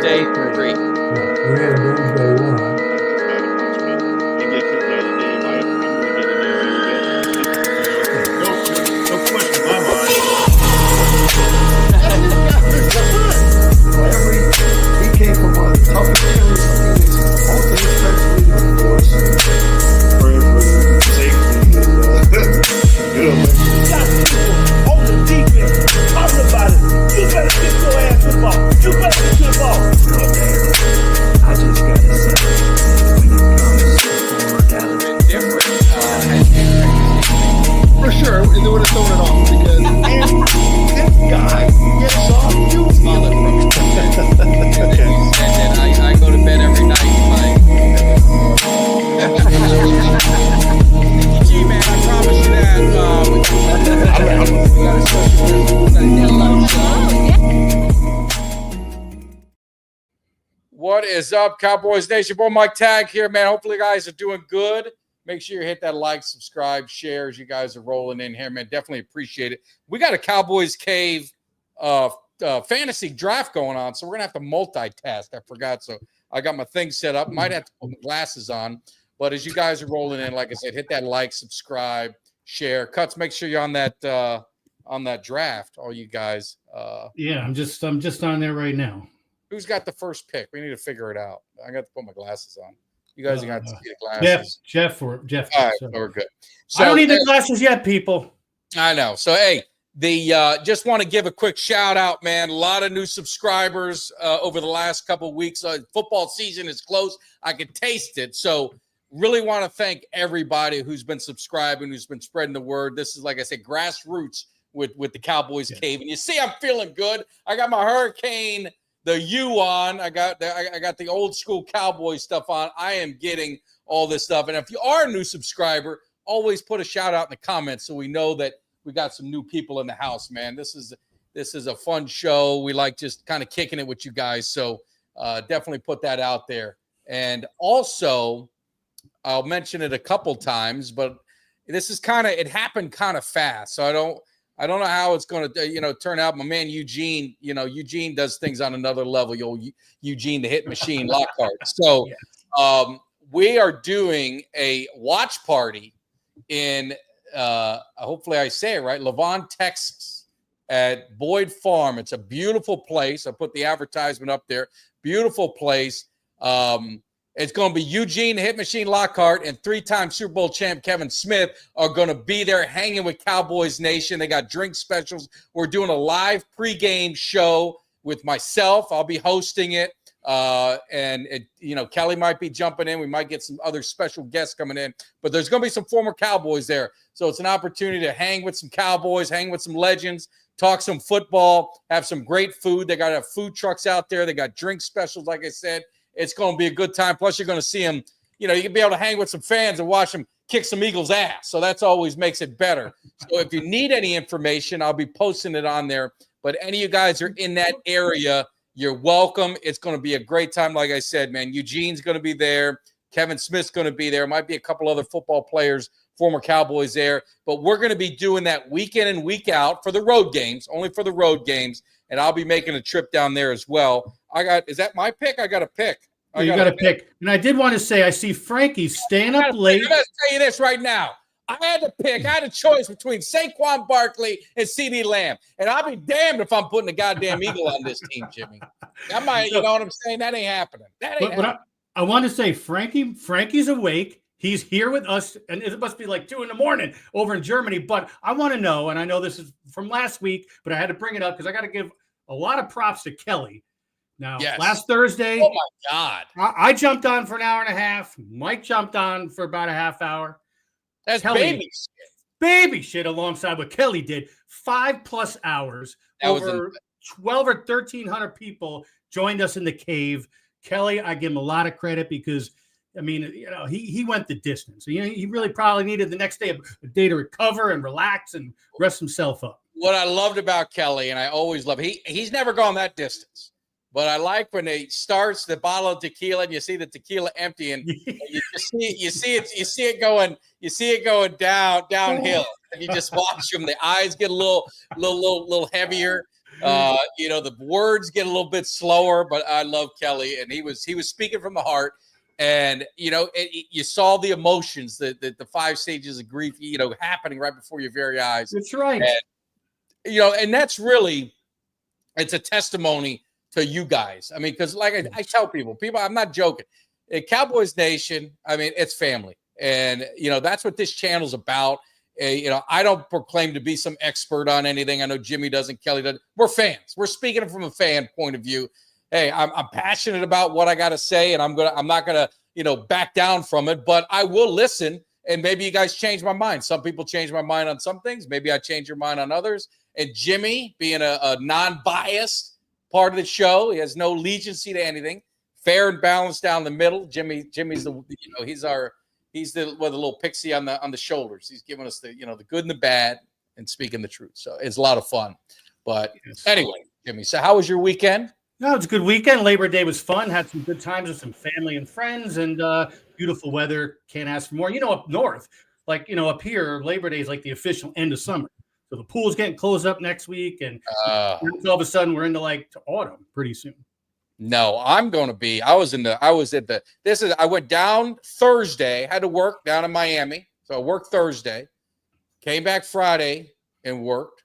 Doomsday 3. Yeah, we had Doomsday 1. No question in my mind. He came from one of the toughest killers in Phoenix. Most of his friends leave him, of course. Praying for his safety and on the defense, talking about it. You better get your ass to the ball. You better get to the ball. I just gotta say, when it comes to former Dallas, Different. For sure, they would have thrown it off because This guy gets off you. Solid from and I go to bed every night like G man, I promise you that we got a special What is up, Cowboys Nation? Boy, Mike Tag here, man. Hopefully you guys are doing good. Make sure you hit that like, subscribe, share as you guys are rolling in here, man. Definitely appreciate it. We got a Cowboys Cave fantasy draft going on, so we're going to have to multitask. I forgot, so I got my thing set up. Might have to put my glasses on. But as you guys are rolling in, like I said, hit that like, subscribe, share. Cuts, make sure you're on that draft, all you guys. yeah, I'm just on there right now. Who's got the first pick? We need to figure it out. I got to put my glasses on. You guys are going to have to see the glasses. Jeff. All right, so we're good. So, I don't need the glasses yet, people. I know. So, hey, just want to give a quick shout out, man. A lot of new subscribers over the last couple of weeks. Football season is close. I can taste it. So, really want to thank everybody who's been subscribing, who's been spreading the word. This is, like I said, grassroots with the Cowboys Cave. And you see, I'm feeling good. I got my Hurricane the U on. I got the old school Cowboy stuff on. I am getting all this stuff. And if you are a new subscriber, always put a shout out in the comments so we know that we got some new people in the house, man. This is a fun show. We like just kind of kicking it with you guys. So definitely put that out there. And also, I'll mention it a couple times, but this is it happened kind of fast. So I don't know how it's going to, turn out. My man Eugene, Eugene does things on another level. Eugene, the hit machine, Lockhart. So we are doing a watch party in, hopefully I say it right, Levon, Texas, at Boyd Farm. It's a beautiful place. I put the advertisement up there. Beautiful place. It's going to be Eugene, the hit machine Lockhart, and three-time Super Bowl champ Kevin Smith are going to be there hanging with Cowboys Nation. They got drink specials. We're doing a live pregame show with myself. I'll be hosting it. Kelly might be jumping in. We might get some other special guests coming in. But there's going to be some former Cowboys there. So it's an opportunity to hang with some Cowboys, hang with some legends, talk some football, have some great food. They got food trucks out there. They got drink specials, like I said. It's going to be a good time. Plus, you're going to see them. You can be able to hang with some fans and watch them kick some Eagles' ass. So that's always makes it better. So if you need any information, I'll be posting it on there. But any of you guys are in that area, you're welcome. It's going to be a great time. Like I said, man, Eugene's going to be there. Kevin Smith's going to be there. Might be a couple other football players, former Cowboys there. But we're going to be doing that week in and week out for the road games, only for the road games. And I'll be making a trip down there as well. Is that my pick? I got a pick. You got to pick. And I did want to say, I see Frankie staying up late. I'm going to tell you this right now. I had to pick. I had a choice between Saquon Barkley and CeeDee Lamb. And I'll be damned if I'm putting a goddamn Eagle on this team, Jimmy. You know what I'm saying? That ain't happening. But I want to say, Frankie's awake. He's here with us, and it must be like 2 a.m. over in Germany. But I want to know, and I know this is from last week, but I had to bring it up because I got to give a lot of props to Kelly. Now, last Thursday, oh my God, I jumped on for an hour and a half. Mike jumped on for about a half hour. That's Kelly, baby shit alongside what Kelly did. 5+ hours. Over 12 or 1,300 people joined us in the cave. Kelly, I give him a lot of credit because, he went the distance. He really probably needed the next day, a day to recover and relax and rest himself up. What I loved about Kelly, and I always love, he's never gone that distance. But I like when he starts the bottle of tequila and you see the tequila empty, and you see it going downhill, and you just watch him. The eyes get a little heavier, The words get a little bit slower, but I love Kelly, and he was speaking from the heart. And you saw the emotions, the 5 stages of grief, happening right before your very eyes. That's right. And, and that's really, it's a testimony to you guys. I mean, because like I tell people, I'm not joking. Cowboys Nation, I mean, it's family, and that's what this channel's about. I don't proclaim to be some expert on anything. I know Jimmy doesn't, Kelly doesn't. We're fans. We're speaking from a fan point of view. Hey, I'm passionate about what I got to say, and I'm not gonna back down from it. But I will listen, and maybe you guys change my mind. Some people change my mind on some things. Maybe I change your mind on others. And Jimmy, being a non-biased part of the show, he has no allegiance to anything. Fair and balanced down the middle. Jimmy's the he's the little pixie on the shoulders. He's giving us the good and the bad and speaking the truth. So it's a lot of fun. But anyway, Jimmy, so how was your weekend? No, it's a good weekend. Labor Day was fun. Had some good times with some family and friends, and beautiful weather. Can't ask for more. Up north, up here, Labor Day is like the official end of summer. So the pool's getting closed up next week, and all of a sudden we're into to autumn pretty soon. No, I'm going to be. I went down Thursday. Had to work down in Miami, so I worked Thursday. Came back Friday and worked.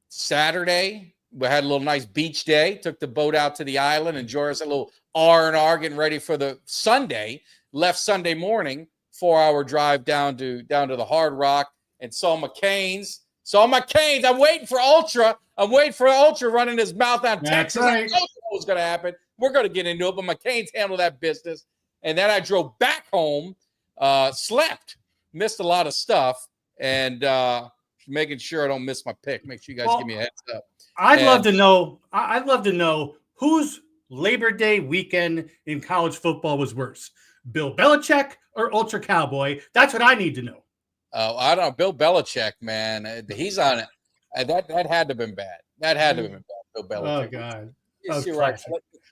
Saturday. We had a little nice beach day, took the boat out to the island, enjoyed us a little R&R, getting ready for the Sunday. Left Sunday morning, 4-hour drive down to the Hard Rock, and saw McCain's. I'm waiting for Ultra. Running his mouth out Texas. Right. I told you what was going to happen. We're going to get into it, but McCain's handled that business. And then I drove back home, slept, missed a lot of stuff, and making sure I don't miss my pick. Make sure you guys give me a heads up. I'd love to know whose Labor Day weekend in college football was worse, Bill Belichick or Ultra Cowboy. That's what I need to know. Oh, I don't know. Bill Belichick, man, he's on it. That had to have been bad. That had to have been bad. Bill Belichick. Oh God. You're right.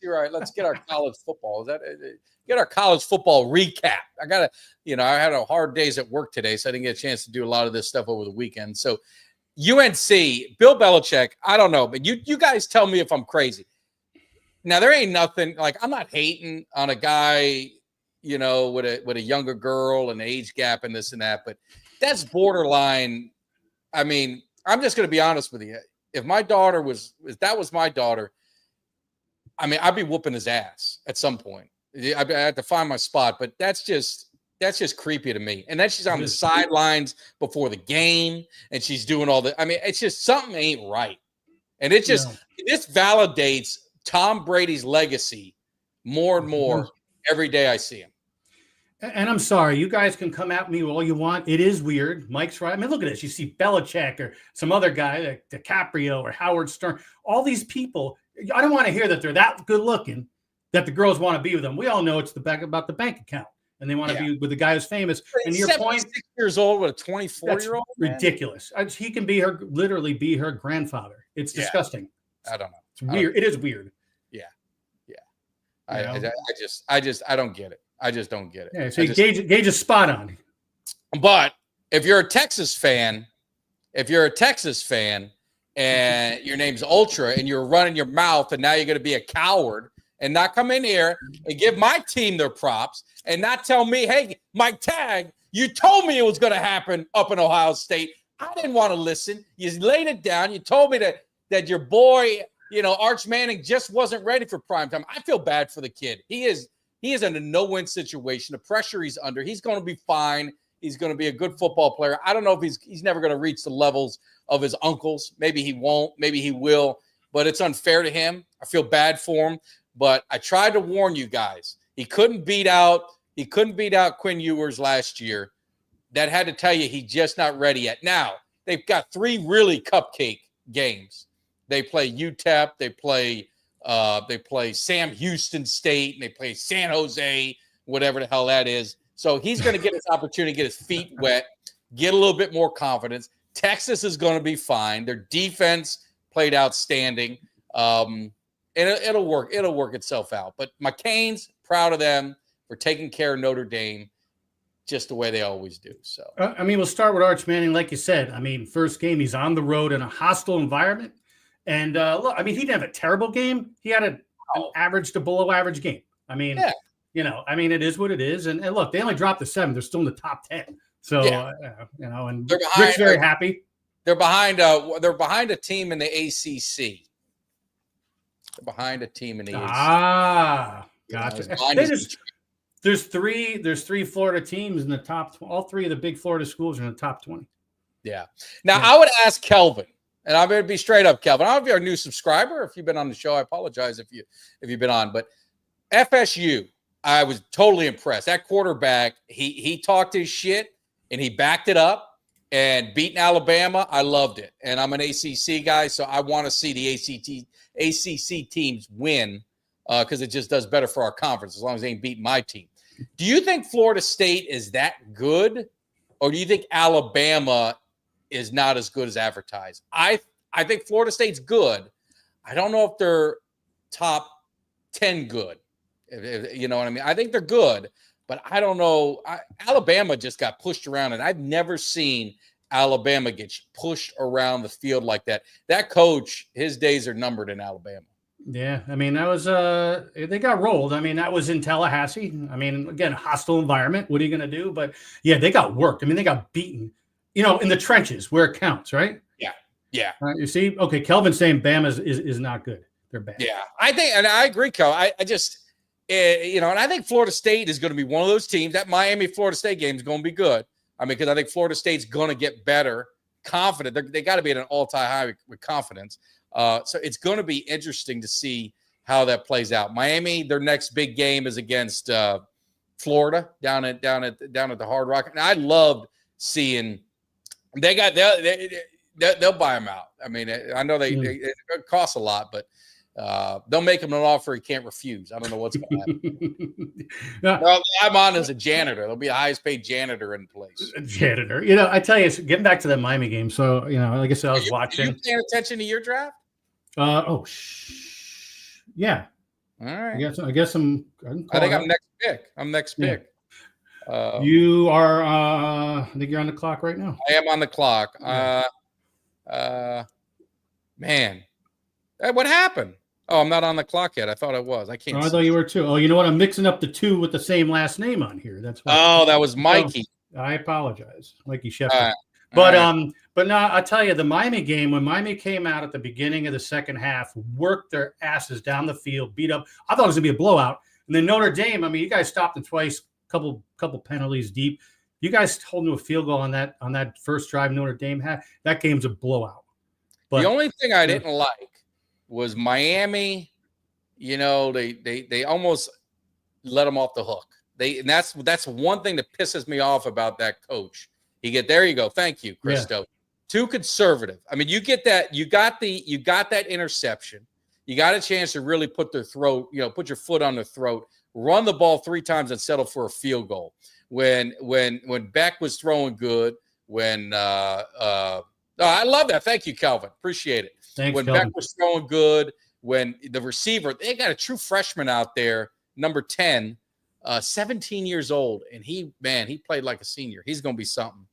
You're right. Let's get our college football. Get our college football recap. I gotta, I had a hard days at work today, so I didn't get a chance to do a lot of this stuff over the weekend. So UNC, Bill Belichick, I don't know, but you guys tell me if I'm crazy. Now there ain't nothing I'm not hating on a guy, with a younger girl and age gap and this and that, but that's borderline. I mean, I'm just going to be honest with you. If my daughter if that was my daughter, I mean, I'd be whooping his ass at some point. I have to find my spot, but that's just creepy to me. And then she's on the sidelines before the game, and she's doing all the. I mean, it's just something ain't right, and this validates Tom Brady's legacy more and more every day I see him. And I'm sorry, you guys can come at me all you want. It is weird. Mike's right. I mean, look at this. You see Belichick or some other guy, like DiCaprio or Howard Stern. All these people. I don't want to hear that they're that good looking that the girls want to be with them. We all know it's about the bank account, and they want to be with the guy who's famous. And your point, 6 years old with a 24-year-old, ridiculous. He can literally be her grandfather. It's disgusting. I don't know. It's weird. It is weird. Yeah. I don't get it. I just don't get it. Yeah, so Gage is spot on. But if you're a Texas fan, and your name's Ultra and you're running your mouth and now you're going to be a coward and not come in here and give my team their props and not tell me, hey, Mike Tag, you told me it was going to happen up in Ohio State. I didn't want to listen. You laid it down. You told me that your boy, Arch Manning just wasn't ready for prime time. I feel bad for the kid. He is in a no-win situation. The pressure he's under, he's going to be fine. He's going to be a good football player. I don't know if he's never going to reach the levels of his uncles. Maybe he won't. Maybe he will. But it's unfair to him. I feel bad for him. But I tried to warn you guys. He couldn't beat out Quinn Ewers last year. That had to tell you he's just not ready yet. Now, they've got 3 really cupcake games. They play UTEP. They play Sam Houston State. And they play San Jose, whatever the hell that is. So he's going to get his opportunity to get his feet wet, get a little bit more confidence. Texas is going to be fine. Their defense played outstanding. And it'll work. It'll work itself out. But McCain's proud of them for taking care of Notre Dame just the way they always do. So we'll start with Arch Manning. Like you said, first game, he's on the road in a hostile environment. And look, I mean, he didn't have a terrible game. He had an average to below average game. I mean, I mean, it is what it is. And look, they only dropped to 7. They're still in the top 10. So, and They're behind, Rick's very happy. They're behind a team in the ACC. They're behind a team in the ACC. Ah, gotcha. There's three Florida teams in the top. All 3 of the big Florida schools are in the top 20. Yeah. Now I would ask Kelvin, and I'm going to be straight up, Kelvin. I don't know if you're a new subscriber. If you've been on the show, I apologize if you've been on. But FSU, I was totally impressed. That quarterback, he talked his shit and he backed it up. And beating Alabama, I loved it. And I'm an ACC guy, so I want to see the ACC teams win because it just does better for our conference as long as they ain't beating my team. Do you think Florida State is that good, or do you think Alabama is not as good as advertised? I think Florida State's good. I don't know if they're top 10 good. You know what I mean? I think they're good. But I don't know. Alabama just got pushed around, and I've never seen Alabama get pushed around the field like that. That coach, his days are numbered in Alabama. Yeah, I mean, that was they got rolled. I mean, that was in Tallahassee. I mean, again, hostile environment. What are you going to do? But yeah, they got worked. I mean, they got beaten. In the trenches where it counts, right? Yeah. You see, okay, Kelvin's saying Bama is not good. They're bad. Yeah, I think, and I agree, Kel. I just. And I think Florida State is going to be one of those teams. That Miami-Florida State game is going to be good. I mean, because I think Florida State's going to get better, confident. They got to be at an all-time high with confidence. So it's going to be interesting to see how that plays out. Miami, their next big game is against Florida down at the Hard Rock. And I loved seeing they'll buy them out. I mean, I know it costs a lot, but. They'll make him an offer he can't refuse. I don't know what's going to happen. Well, I'm on as a janitor. There'll be the highest paid janitor in place. A janitor. I tell you, getting back to the Miami game. So, like I said, I was watching. Are you paying attention to your draft? Yeah. All right. I guess I'm. I think I'm next pick. You are. I think you're on the clock right now. I am on the clock. Man, what happened? Oh, I'm not on the clock yet. I thought I was. I can't. I thought you were too. Oh, you know what? I'm mixing up the 2 with the same last name on here. That's why. Oh, that was Mikey. I apologize, Mikey Sheffield. But no, I tell you, the Miami game, when Miami came out at the beginning of the second half, worked their asses down the field, beat up. I thought it was gonna be a blowout. And then Notre Dame, I mean, you guys stopped them twice, couple penalties deep. You guys holding to a field goal on that first drive Notre Dame had. That game's a blowout. But the only thing I didn't like was Miami. They almost let them off the hook. And that's one thing that pisses me off about that coach. There you go. Thank you, Christo. Yeah. Too conservative. I mean, you get that. You got that interception. You got a chance to really put their throat. Put your foot on their throat. Run the ball 3 times and settle for a field goal. When Beck was throwing good. I love that. Thank you, Calvin. Appreciate it. Thanks, when Calvin. Beck was throwing good, when the receiver, they got a true freshman out there, number 10, 17 years old, and he played like a senior. He's going to be something.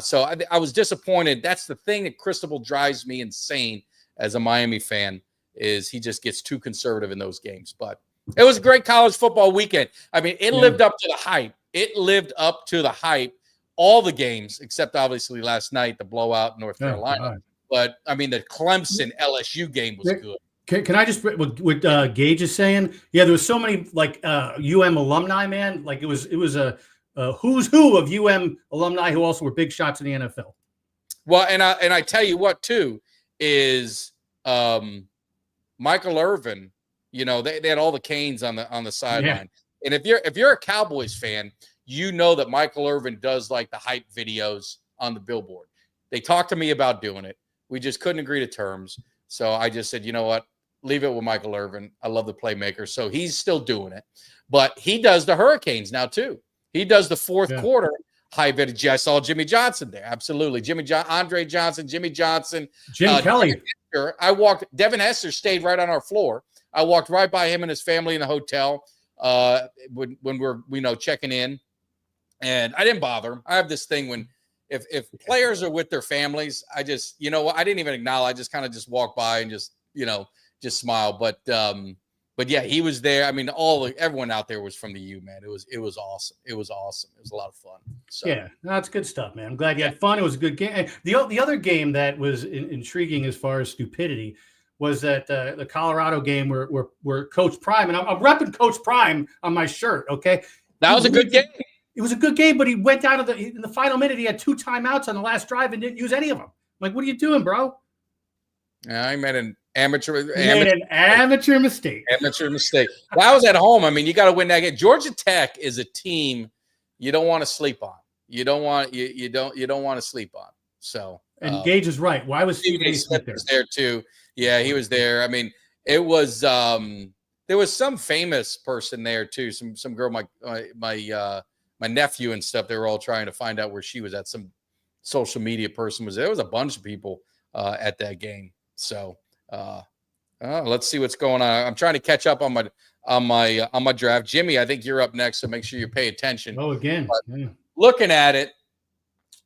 So I was disappointed. That's the thing that Cristobal drives me insane as a Miami fan, is he just gets too conservative in those games. But it was a great college football weekend. I mean, it lived up to the hype. It lived up to the hype. All the games, except obviously last night, the blowout in North Carolina. But, I mean, the Clemson LSU game was good. Can I just what Gage is saying? Yeah, there was so many alumni, man. Like it was a who's who of alumni who also were big shots in the NFL. Well, and I tell you what too is Michael Irvin. They had all the canes on the sideline. Yeah. And if you're a Cowboys fan, you know that Michael Irvin does like the hype videos on the billboard. They talked to me about doing it. We just couldn't agree to terms. So I just said, you know what? Leave it with Michael Irvin. I love the playmaker. So he's still doing it. But he does the Hurricanes now, too. He does the fourth quarter high vintage. I saw Jimmy Johnson there. Absolutely. Andre Johnson, Jimmy Johnson. Jim Kelly. Devin Hester stayed right on our floor. I walked right by him and his family in the hotel when we're checking in. And I didn't bother him. I have this thing when if players are with their families, I just, you know, I didn't even acknowledge. I just kind of just walked by and just, you know, just smile. But yeah, he was there. I mean, everyone out there was from the U, man. It was awesome. It was awesome. It was a lot of fun. So. Yeah, that's good stuff, man. I'm glad you had fun. It was a good game. And the other game that was intriguing as far as stupidity was that the Colorado game where Coach Prime, and I'm repping Coach Prime on my shirt. Okay, that was a good game. It was a good game, but he went down to in the final minute. He had 2 timeouts on the last drive and didn't use any of them. I'm like, what are you doing, bro? Yeah, I made an amateur mistake. Amateur mistake. Well, I was at home. I mean, you got to win that game. Georgia Tech is a team you don't want to sleep on. You don't want to sleep on. So, and Gage is right. Why was Stephen A. Smith there too? Yeah, he was there. I mean, it was there was some famous person there too. Some girl, my nephew and stuff. They were all trying to find out where she was at. Some social media person was there. There was a bunch of people at that game. So let's see what's going on. I'm trying to catch up on my draft. Jimmy, I think you're up next, so make sure you pay attention. Oh, again. Yeah. Looking at it,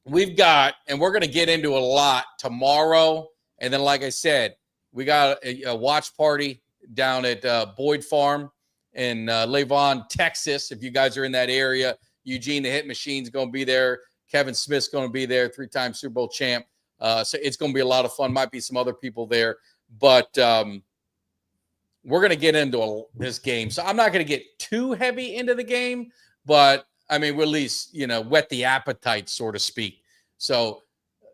we've got, and we're going to get into a lot tomorrow. And then, like I said, we got a watch party down at Boyd Farm in Levon, Texas. If you guys are in that area, Eugene, the Hit Machine's going to be there. Kevin Smith's going to be there, 3-time Super Bowl champ. So it's going to be a lot of fun. Might be some other people there. But we're going to get into this game. So I'm not going to get too heavy into the game. But, I mean, we'll at least, you know, whet the appetite, so to speak. So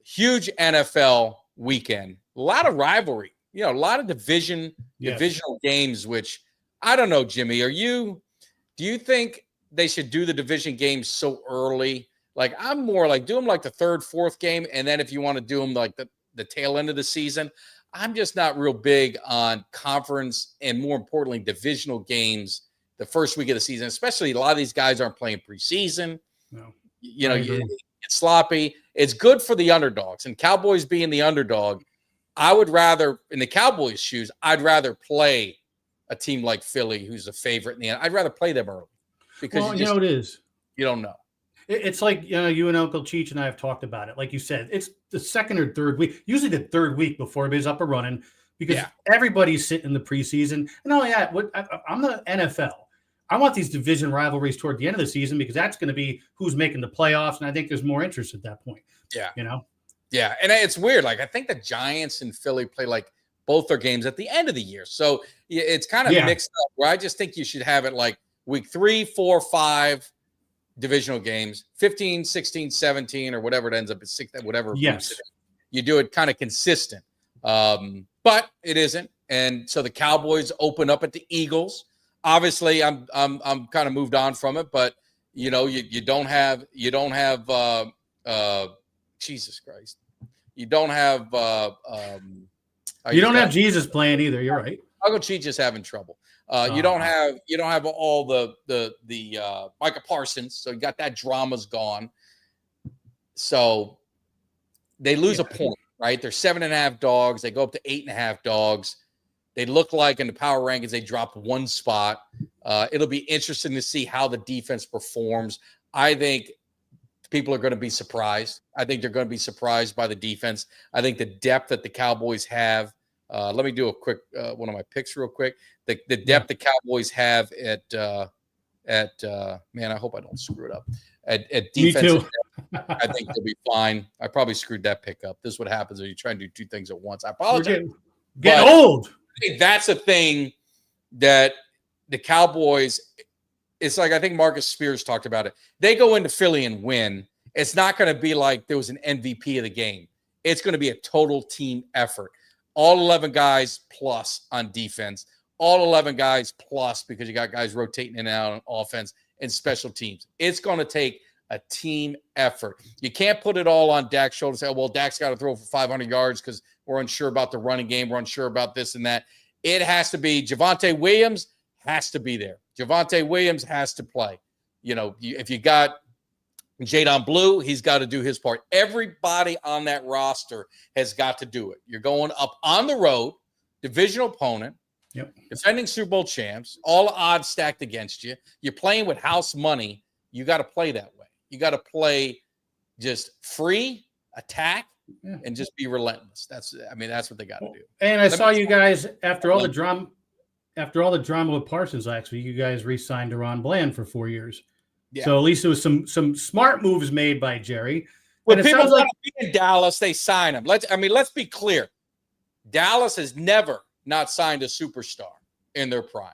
huge NFL weekend. A lot of rivalry. You know, a lot of divisional games, which I don't know, Jimmy. Do you think they should do the division games so early? Like, I'm more like do them like the 3rd, 4th game, and then if you want to do them like the tail end of the season. I'm just not real big on conference and, more importantly, divisional games the first week of the season, especially a lot of these guys aren't playing preseason. No. You know, it's sloppy. It's good for the underdogs, and Cowboys being the underdog, I would rather, in the Cowboys' shoes, I'd rather play a team like Philly, who's a favorite in the end. I'd rather play them early because it is. You don't know. It's like, you know, you and Uncle Cheech and I have talked about it. Like you said, it's the 2nd or 3rd week, usually the 3rd week before everybody's up and running, because everybody's sitting in the preseason. And not only that, I'm the NFL. I want these division rivalries toward the end of the season because that's going to be who's making the playoffs. And I think there's more interest at that point. Yeah. You know? Yeah. And it's weird. Like, I think the Giants and Philly play like both their games at the end of the year. So it's kind of mixed up, where I just think you should have it like week 3, 4, 5 divisional games, 15, 16, 17, or whatever it ends up at 6, whatever. Yes. You do it kind of consistent. But it isn't. And so the Cowboys open up at the Eagles. Obviously, I'm kind of moved on from it, but you know, you don't have Jesus Christ. You don't have you don't have Jesus playing either. You're right. Uncle Cheech is having trouble. You don't have all the Micah Parsons, so you got that drama's gone. So they lose a point, right? They're 7.5 dogs. They go up to 8.5 dogs. They look like in the power rankings they dropped 1 spot. It'll be interesting to see how the defense performs. I think people are going to be surprised. I think they're going to be surprised by the defense. I think the depth that the Cowboys have. Let me do a quick one of my picks real quick. The depth the Cowboys have at man, I hope I don't screw it up. At defense, Me too. I think they'll be fine. I probably screwed that pick up. This is what happens when you try and do 2 things at once. I apologize. Get old. I think that's a thing that the Cowboys, it's like, I think Marcus Spears talked about it. They go into Philly and win. It's not going to be like there was an MVP of the game. It's going to be a total team effort. All 11 guys plus on defense, all 11 guys plus because you got guys rotating in and out on offense and special teams. It's going to take a team effort. You can't put it all on Dak's shoulders and say, well, Dak's got to throw for 500 yards because we're unsure about the running game. We're unsure about this and that. It has to be Javonte Williams has to be there. Javonte Williams has to play. You know, if you got Jadon Blue, he's got to do his part. Everybody on that roster has got to do it. You're going up on the road, divisional opponent, defending Super Bowl champs, all odds stacked against you. You're playing with house money. You got to play that way. You got to play just free attack and just be relentless. That's what they got to do. And I saw you guys after all the drama with Parsons last week. You guys re-signed Deron Bland for 4 years. Yeah. So at least it was some smart moves made by Jerry. When people want to be in Dallas, they sign him. Let's be clear. Dallas has never not signed a superstar in their prime.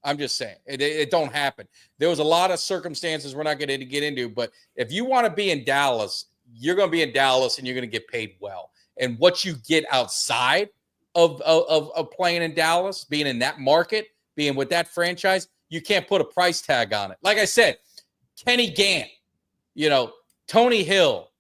I'm just saying it don't happen. There was a lot of circumstances we're not going to get into, but if you want to be in Dallas, you're going to be in Dallas and you're going to get paid well. And what you get outside of playing in Dallas, being in that market, being with that franchise, you can't put a price tag on it. Like I said, Kenny Gant, Tony Hill,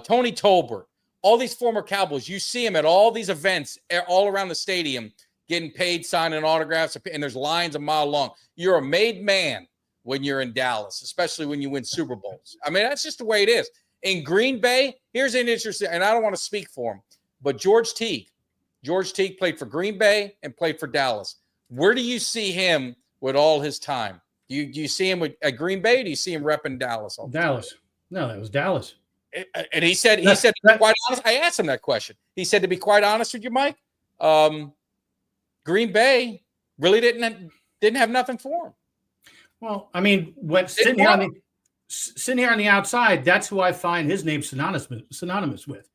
Tony Tolbert, all these former Cowboys, you see them at all these events all around the stadium getting paid, signing autographs, and there's lines a mile long. You're a made man when you're in Dallas, especially when you win Super Bowls. I mean, that's just the way it is. In Green Bay, here's an interesting, and I don't want to speak for him, but George Teague played for Green Bay and played for Dallas. Where do you see him with all his time? Do you see him at Green Bay? Or do you see him repping Dallas? Dallas. No, that was Dallas. And he said, to be quite honest, I asked him that question. He said, to be quite honest with you, Mike, Green Bay really didn't have nothing for him. Well, I mean, sitting here on the outside, that's who I find his name synonymous with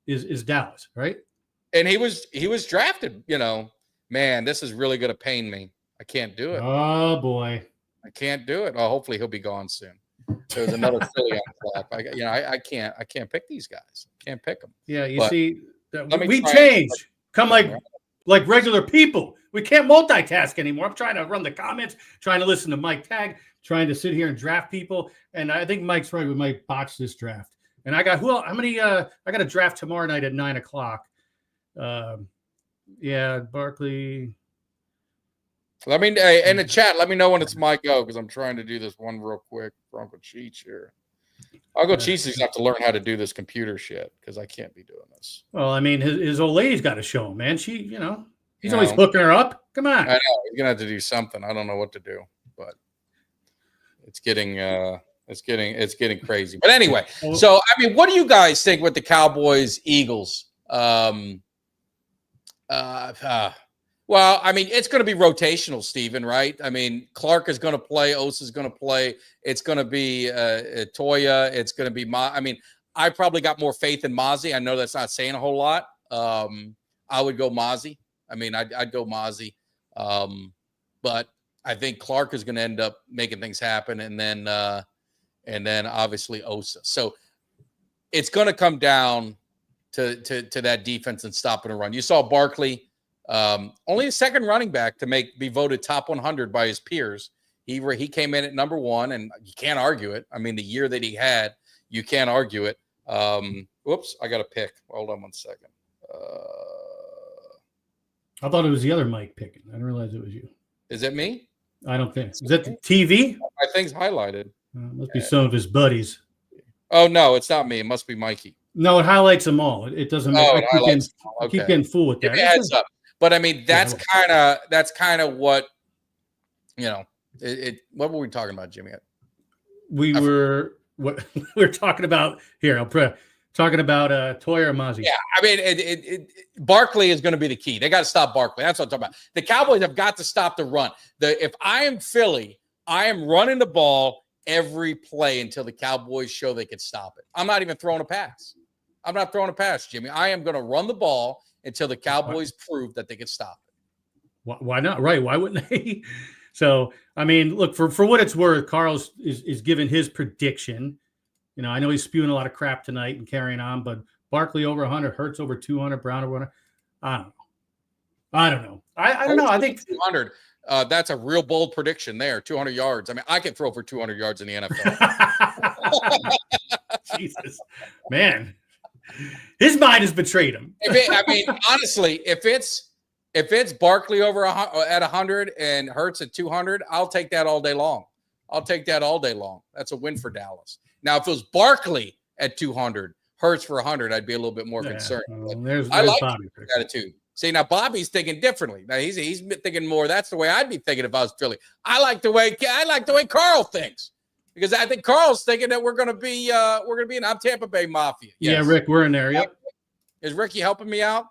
is Dallas, right? And he was drafted. Man, this is really going to pain me. I can't do it. Oh boy, I can't do it. Oh, hopefully he'll be gone soon. There's another Philly on top. I can't pick these guys. Can't pick them. Yeah, see, we change. Come like regular people. We can't multitask anymore. I'm trying to run the comments, trying to listen to Mike Tag, trying to sit here and draft people. And I think Mike's right. We might botch this draft. And I got I got a draft tomorrow night at 9:00. Barkley. Let me in the chat. Let me know when it's my go because I'm trying to do this one real quick for Uncle Cheech here. Uncle Cheech is have to learn how to do this computer shit because I can't be doing this. Well, I mean, his old lady's got to show him, man. She, he's always hooking her up. Come on. I know he's gonna have to do something. I don't know what to do, but it's getting crazy. But anyway, so I mean, what do you guys think with the Cowboys Eagles? Well, I mean, it's going to be rotational, Steven, right? I mean, Clark is going to play. Osa is going to play. It's going to be Toya. It's going to be I probably got more faith in Mozzie. I know that's not saying a whole lot. I would go Mozzie. I mean, I'd go Mozzie. But I think Clark is going to end up making things happen. And then obviously Osa. So it's going to come down to that defense and stopping a run. You saw Barkley. Only the second running back to be voted top 100 by his peers. He came in at number 1, and you can't argue it. I mean, the year that he had, you can't argue it. Whoops, I got a pick. Hold on one second. I thought it was the other Mike picking. I didn't realize it was you. Is it me? I don't think. Is that the TV? My thing's highlighted. Must be some of his buddies. Oh no, it's not me. It must be Mikey. No, it highlightes them all. It doesn't. Keep getting fooled with that. Give me a heads up. But I mean, that's kind of what what were we talking about, Jimmy? We were talking about here. Talking about Toya or Mozzie. Yeah, I mean, Barkley is going to be the key. They got to stop Barkley. That's what I'm talking about. The Cowboys have got to stop the run. If I am Philly, I am running the ball every play until the Cowboys show they can stop it. I'm not even throwing a pass. I'm not throwing a pass, Jimmy. I am going to run the ball until the Cowboys prove that they can stop it. Why not? Right. Why wouldn't they? So, I mean, look, for what it's worth, Carl's is giving his prediction. I know he's spewing a lot of crap tonight and carrying on, but Barkley over 100, Hurts over 200, Brown over 100. I don't know. I don't know. I think 200. That's a real bold prediction there. 200 yards. I mean, I can throw for 200 yards in the NFL. Jesus, man. His mind has betrayed him. Honestly, if it's Barkley over at 100 and Hurts at 200, I'll take that all day long. That's a win for Dallas. Now, if it was Barkley at 200, Hurts for 100, I'd be a little bit more concerned. There's I like Bobby's attitude. See, now Bobby's thinking differently. Now he's thinking more. That's the way I'd be thinking if I was Philly. I like the way Carl thinks. Because I think Carl's thinking that we're gonna be in Tampa Bay Mafia. Yes. Yeah, Rick, we're in there. Yep. Is Ricky helping me out?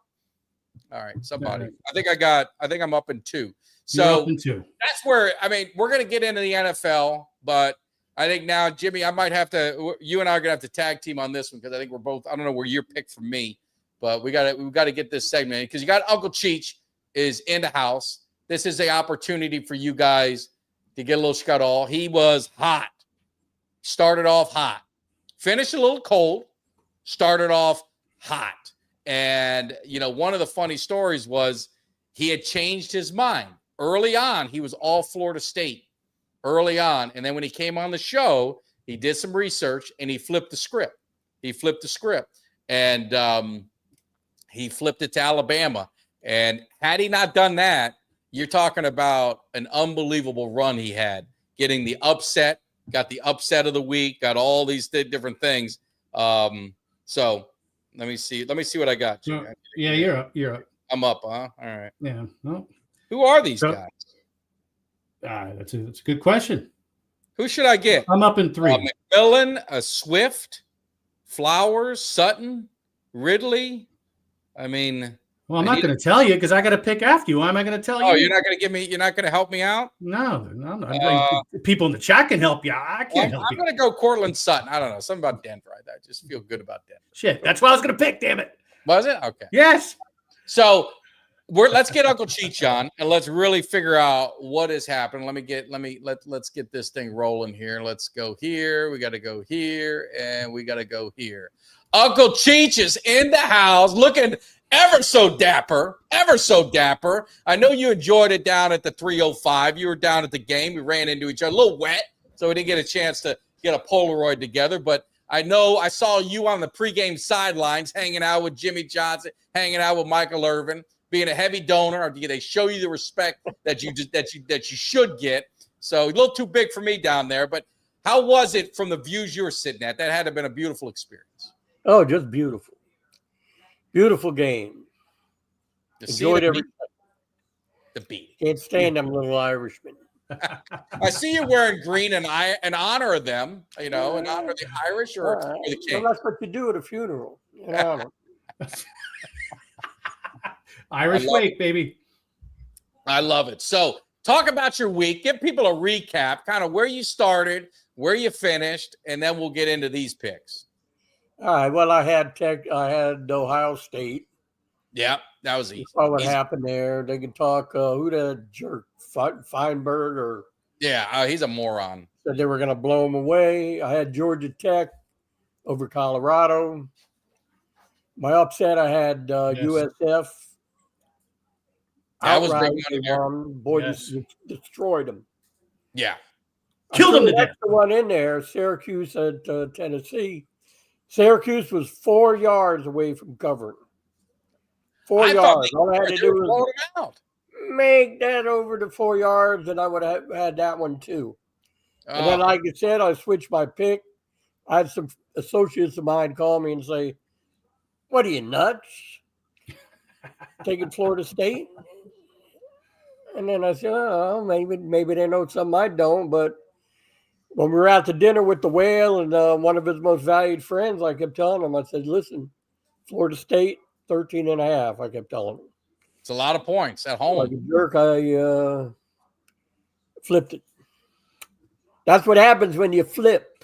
All right, somebody. Right. I think I'm up in 2. You're So up in 2. that's where, I mean, we're going to get into the NFL, but I think now, Jimmy, I might have to, you and I are going to have to tag team on this one because I think we're both, I don't know where you're picked from me, but we've got to get this segment because you got Uncle Cheech is in the house. This is an opportunity for you guys to get a little scuttle. He was hot. Started off hot. Finished a little cold. Started off hot. And, one of the funny stories was he had changed his mind. Early on, he was all Florida State early on. And then when he came on the show, he did some research and he flipped the script. And he flipped it to Alabama. And had he not done that, you're talking about an unbelievable run he had, getting the upset, got the upset of the week, got all these different things. So let me see what I got. Yeah, you're up. I'm up, huh? All right. Yeah. Well, who are these guys? That's a good question. Who should I get? I'm up in 3. McMillan, Swift, Flowers, Sutton, Ridley. I mean, well, I'm not going to tell you because I got to pick after you. Why am I going to tell you? Oh, you're not going to give me. You're not going to help me out. No. People in the chat can help you. I can't help you. I'm going to go Cortland Sutton. I don't know. Something about Denver. I just feel good about Denver. Shit, that's what I was going to pick. Damn it. Was it? Okay. Yes. So let's get Uncle Cheech on and let's really figure out what has happened. Let's get this thing rolling here. Let's go here. We got to go here and we got to go here. Uncle Cheech is in the house looking ever so dapper. I know you enjoyed it down at the 305. You were down at the game. We ran into each other a little wet, so we didn't get a chance to get a Polaroid together. But I know I saw you on the pregame sidelines hanging out with Jimmy Johnson, hanging out with Michael Irvin, being a heavy donor. Or they show you the respect that you should get. So a little too big for me down there. But how was it from the views you were sitting at? That had to have been a beautiful experience. Oh, just beautiful. Beautiful game. Enjoyed every the beat. Can't stand them little Irishmen. I see you wearing green in honor of them, in honor of the Irish or the King. Well, that's what you do at a funeral. Irish wake, baby. I love it. So talk about your week. Give people a recap, kind of where you started, where you finished, and then we'll get into these picks. All right. Well, I had Ohio State. Yeah, that was easy. Saw what happened there. They can talk. Who the jerk? Feinberg or? Yeah, he's a moron. Said they were going to blow him away. I had Georgia Tech over Colorado. My upset, I had USF. That was big money there. Boy, just destroyed them. Yeah. Killed them to death. The one in there, Syracuse at Tennessee. Syracuse was 4 yards away from covering. 4 yards. All I had to do was make that over to 4 yards, and I would have had that one too. And then, like I said, I switched my pick. I had some associates of mine call me and say, "What are you, nuts? Taking Florida State?" And then I said, "Oh, maybe they know something I don't." But when we were out to dinner with the whale and one of his most valued friends, I kept telling him, I said, "Listen, Florida State, 13.5." I kept telling him. It's a lot of points at home. Like a jerk, I flipped it. That's what happens when you flip.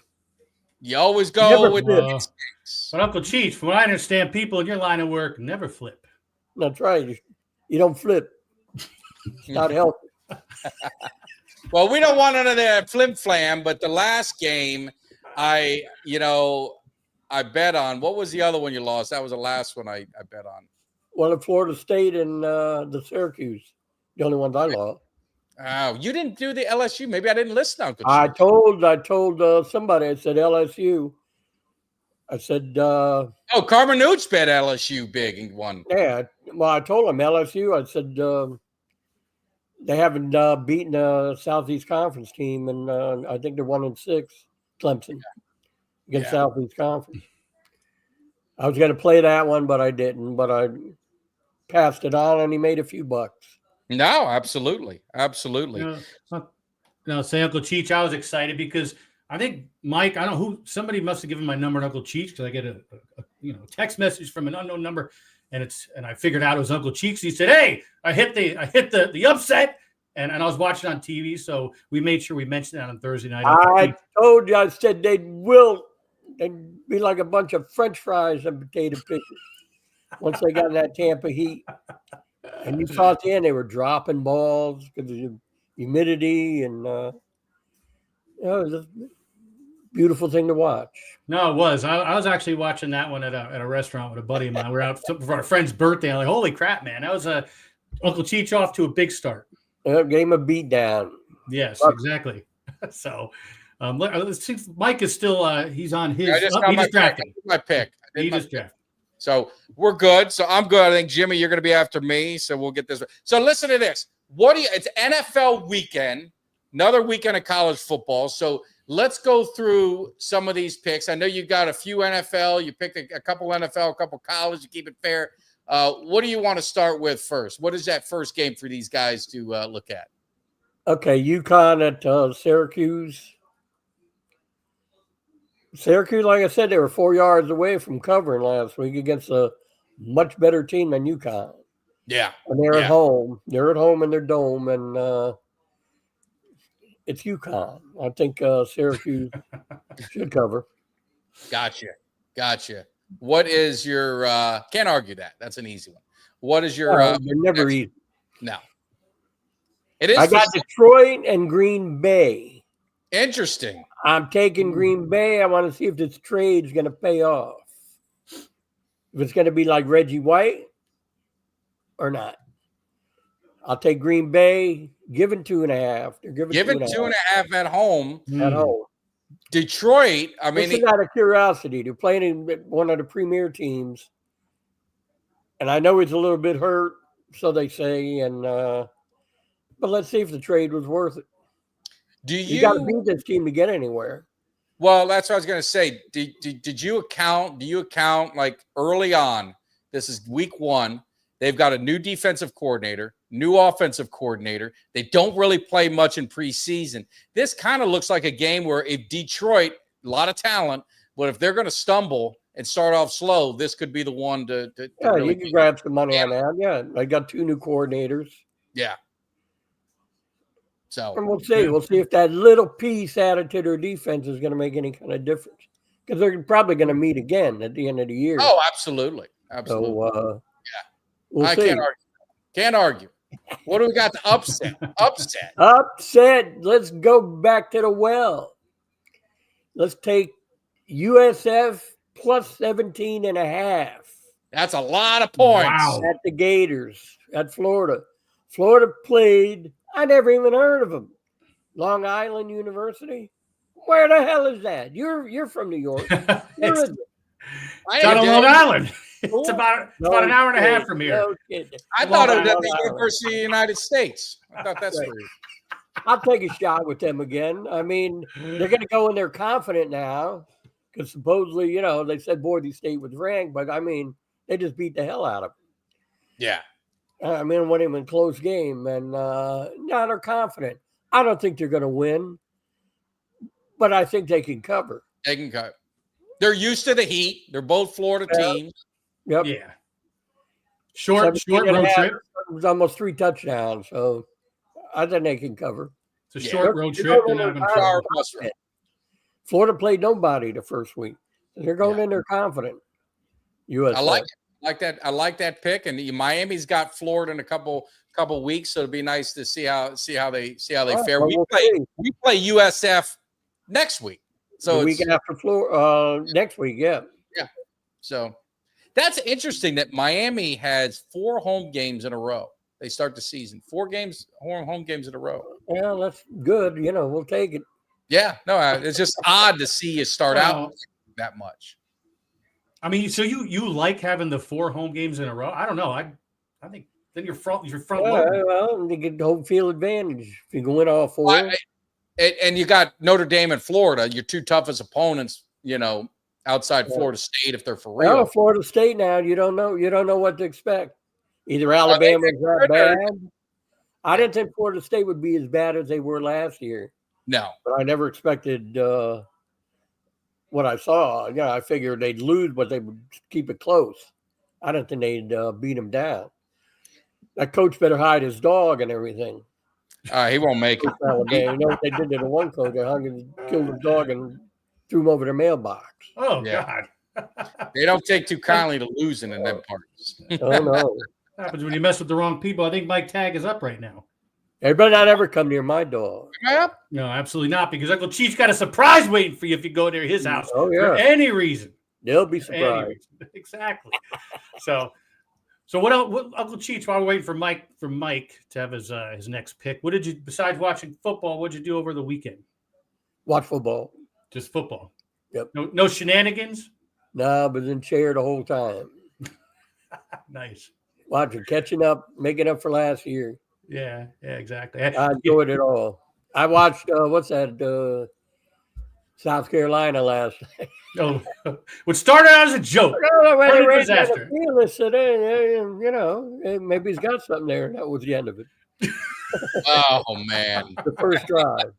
You always go with the instincts. But Uncle Cheech, from what I understand, people in your line of work never flip. That's right. You don't flip. It's not healthy. Well, we don't want none of that flim flam, but the last game I bet on. What was the other one you lost? That was the last one I bet on. Well, the Florida State and the Syracuse, the only ones I lost. Oh, you didn't do the LSU. Maybe I didn't listen. Uncle I told somebody. I said LSU. I said. Carmen Nooch bet LSU big and won. Yeah, well, I told him LSU. I said they haven't beaten a Southeast Conference team, and I think they're 1-6. Clemson against Southeast Conference. I was going to play that one, but I didn't. But I passed it on, and he made a few bucks. No, absolutely. No, say Uncle Cheech, I was excited because I think Mike, I don't know who, somebody must have given my number to Uncle Cheech because I get a text message from an unknown number, and I figured out it was Uncle Cheech. He said, "Hey, I hit the upset," and I was watching on TV, so we made sure we mentioned that on Thursday night. I told you, I said they'd be like a bunch of French fries and potato pictures once they got in that Tampa heat. And you saw at the end they were dropping balls because of the humidity, and it was a beautiful thing to watch. No, it was. I was actually watching that one at a restaurant with a buddy of mine. We're out for our friend's birthday. I'm like, holy crap, man! That was Uncle Cheech off to a big start. Gave him a beat down. Yes, exactly. So, let's see. Mike is still. He's on his. I just got my pick. He just drafted. So we're good. So I'm good. I think, Jimmy, you're going to be after me. So we'll get this. So listen to this. It's NFL weekend, another weekend of college football. So let's go through some of these picks. I know you got a few NFL. You picked a couple NFL, a couple college to keep it fair. What do you want to start with first? What is that first game for these guys to look at? Okay, UConn at Syracuse. Syracuse, like I said, they were 4 yards away from covering last week against a much better team than UConn. Yeah. And they're at home. They're at home in their dome, and it's UConn. I think Syracuse should cover. Gotcha. What is your can't argue that. That's an easy one. What is your they're never easy. No. It is. I got Detroit and Green Bay. Interesting. I'm taking Green Bay. I want to see if this trade's going to pay off. If it's going to be like Reggie White or not. I'll take Green Bay, given 2.5. They're given 2.5 at home. At home. Detroit, I mean. This is out of curiosity. They're playing one of the premier teams. And I know he's a little bit hurt, so they say. And but let's see if the trade was worth it. You got to beat this team to get anywhere. Well, that's what I was going to say. Do you account like early on? This is week 1. They've got a new defensive coordinator, new offensive coordinator. They don't really play much in preseason. This kind of looks like a game where if Detroit, a lot of talent, but if they're going to stumble and start off slow, this could be the one to really you can grab some money on that. Yeah, they got 2 new coordinators. Yeah. So and we'll see. We'll see if that little piece added to their defense is going to make any kind of difference. Because they're probably going to meet again at the end of the year. Oh, absolutely. So, we'll see. Can't argue. What do we got? The upset. Upset. Let's go back to the well. Let's take USF plus 17.5. That's a lot of points. Wow. At the Gators at Florida. Florida played. I never even heard of them. Long Island University. Where the hell is that? You're from New York. It's out on Long Island. It's about an hour and a half from here. I thought it was at the University of the United States. I thought that's weird. I'll take a shot with them again. I mean, they're going to go in there confident now because supposedly, they said Boise State was ranked, but I mean, they just beat the hell out of them. Yeah. I mean, it wasn't even a close game, and now they're confident. I don't think they're going to win, but I think they can cover. They can cover. They're used to the heat. They're both Florida teams. Yep. Yeah. Short road trip. It was almost 3 touchdowns, so I think they can cover. It's a short road trip. Florida played nobody the first week. They're going in there confident. I like it. I like that pick, and Miami's got Florida in a couple weeks, so it'll be nice to see how they fare. We play USF next week, so the week after Florida next week, yeah. So that's interesting that Miami has 4 home games in a row. They start the season 4 home games in a row. Yeah, that's good. We'll take it. Yeah, no, it's just odd to see you start out that much. I mean, so you like having the 4 home games in a row? I don't know. I think then you're front loaded. Well, you get home field advantage if you go in all 4. And you got Notre Dame and Florida, your 2 toughest opponents, outside Florida State if they're for real. Well, Florida State now, you don't know what to expect. Either Alabama's that bad. I didn't think Florida State would be as bad as they were last year. No. But I never expected what I saw. Yeah, I figured they'd lose, but they would keep it close. I didn't think they'd beat them down. That coach better hide his dog and everything. He won't make it. You know what they did to the one coach? They killed his dog and threw him over the mailbox. Oh, Yeah. God. They don't take too kindly to losing in them parts. Oh, no. Happens when you mess with the wrong people. I think Mike Tag is up right now. They better not ever come near my dog. Yep. No, absolutely not, because Uncle Cheech got a surprise waiting for you if you go near his house for any reason. They'll be surprised. Exactly. So what else? Uncle Cheech, while we're waiting for Mike to have his next pick, what did you, besides watching football, what did you do over the weekend? Watch football. Just football. Yep. No shenanigans? No, I was in chair the whole time. Nice. Watching, catching up, making up for last year. Yeah, exactly. I enjoyed it all. I watched, South Carolina last night. Oh, what started out as a joke. Maybe disaster. he's got something there. That was the end of it. Oh man. The first drive.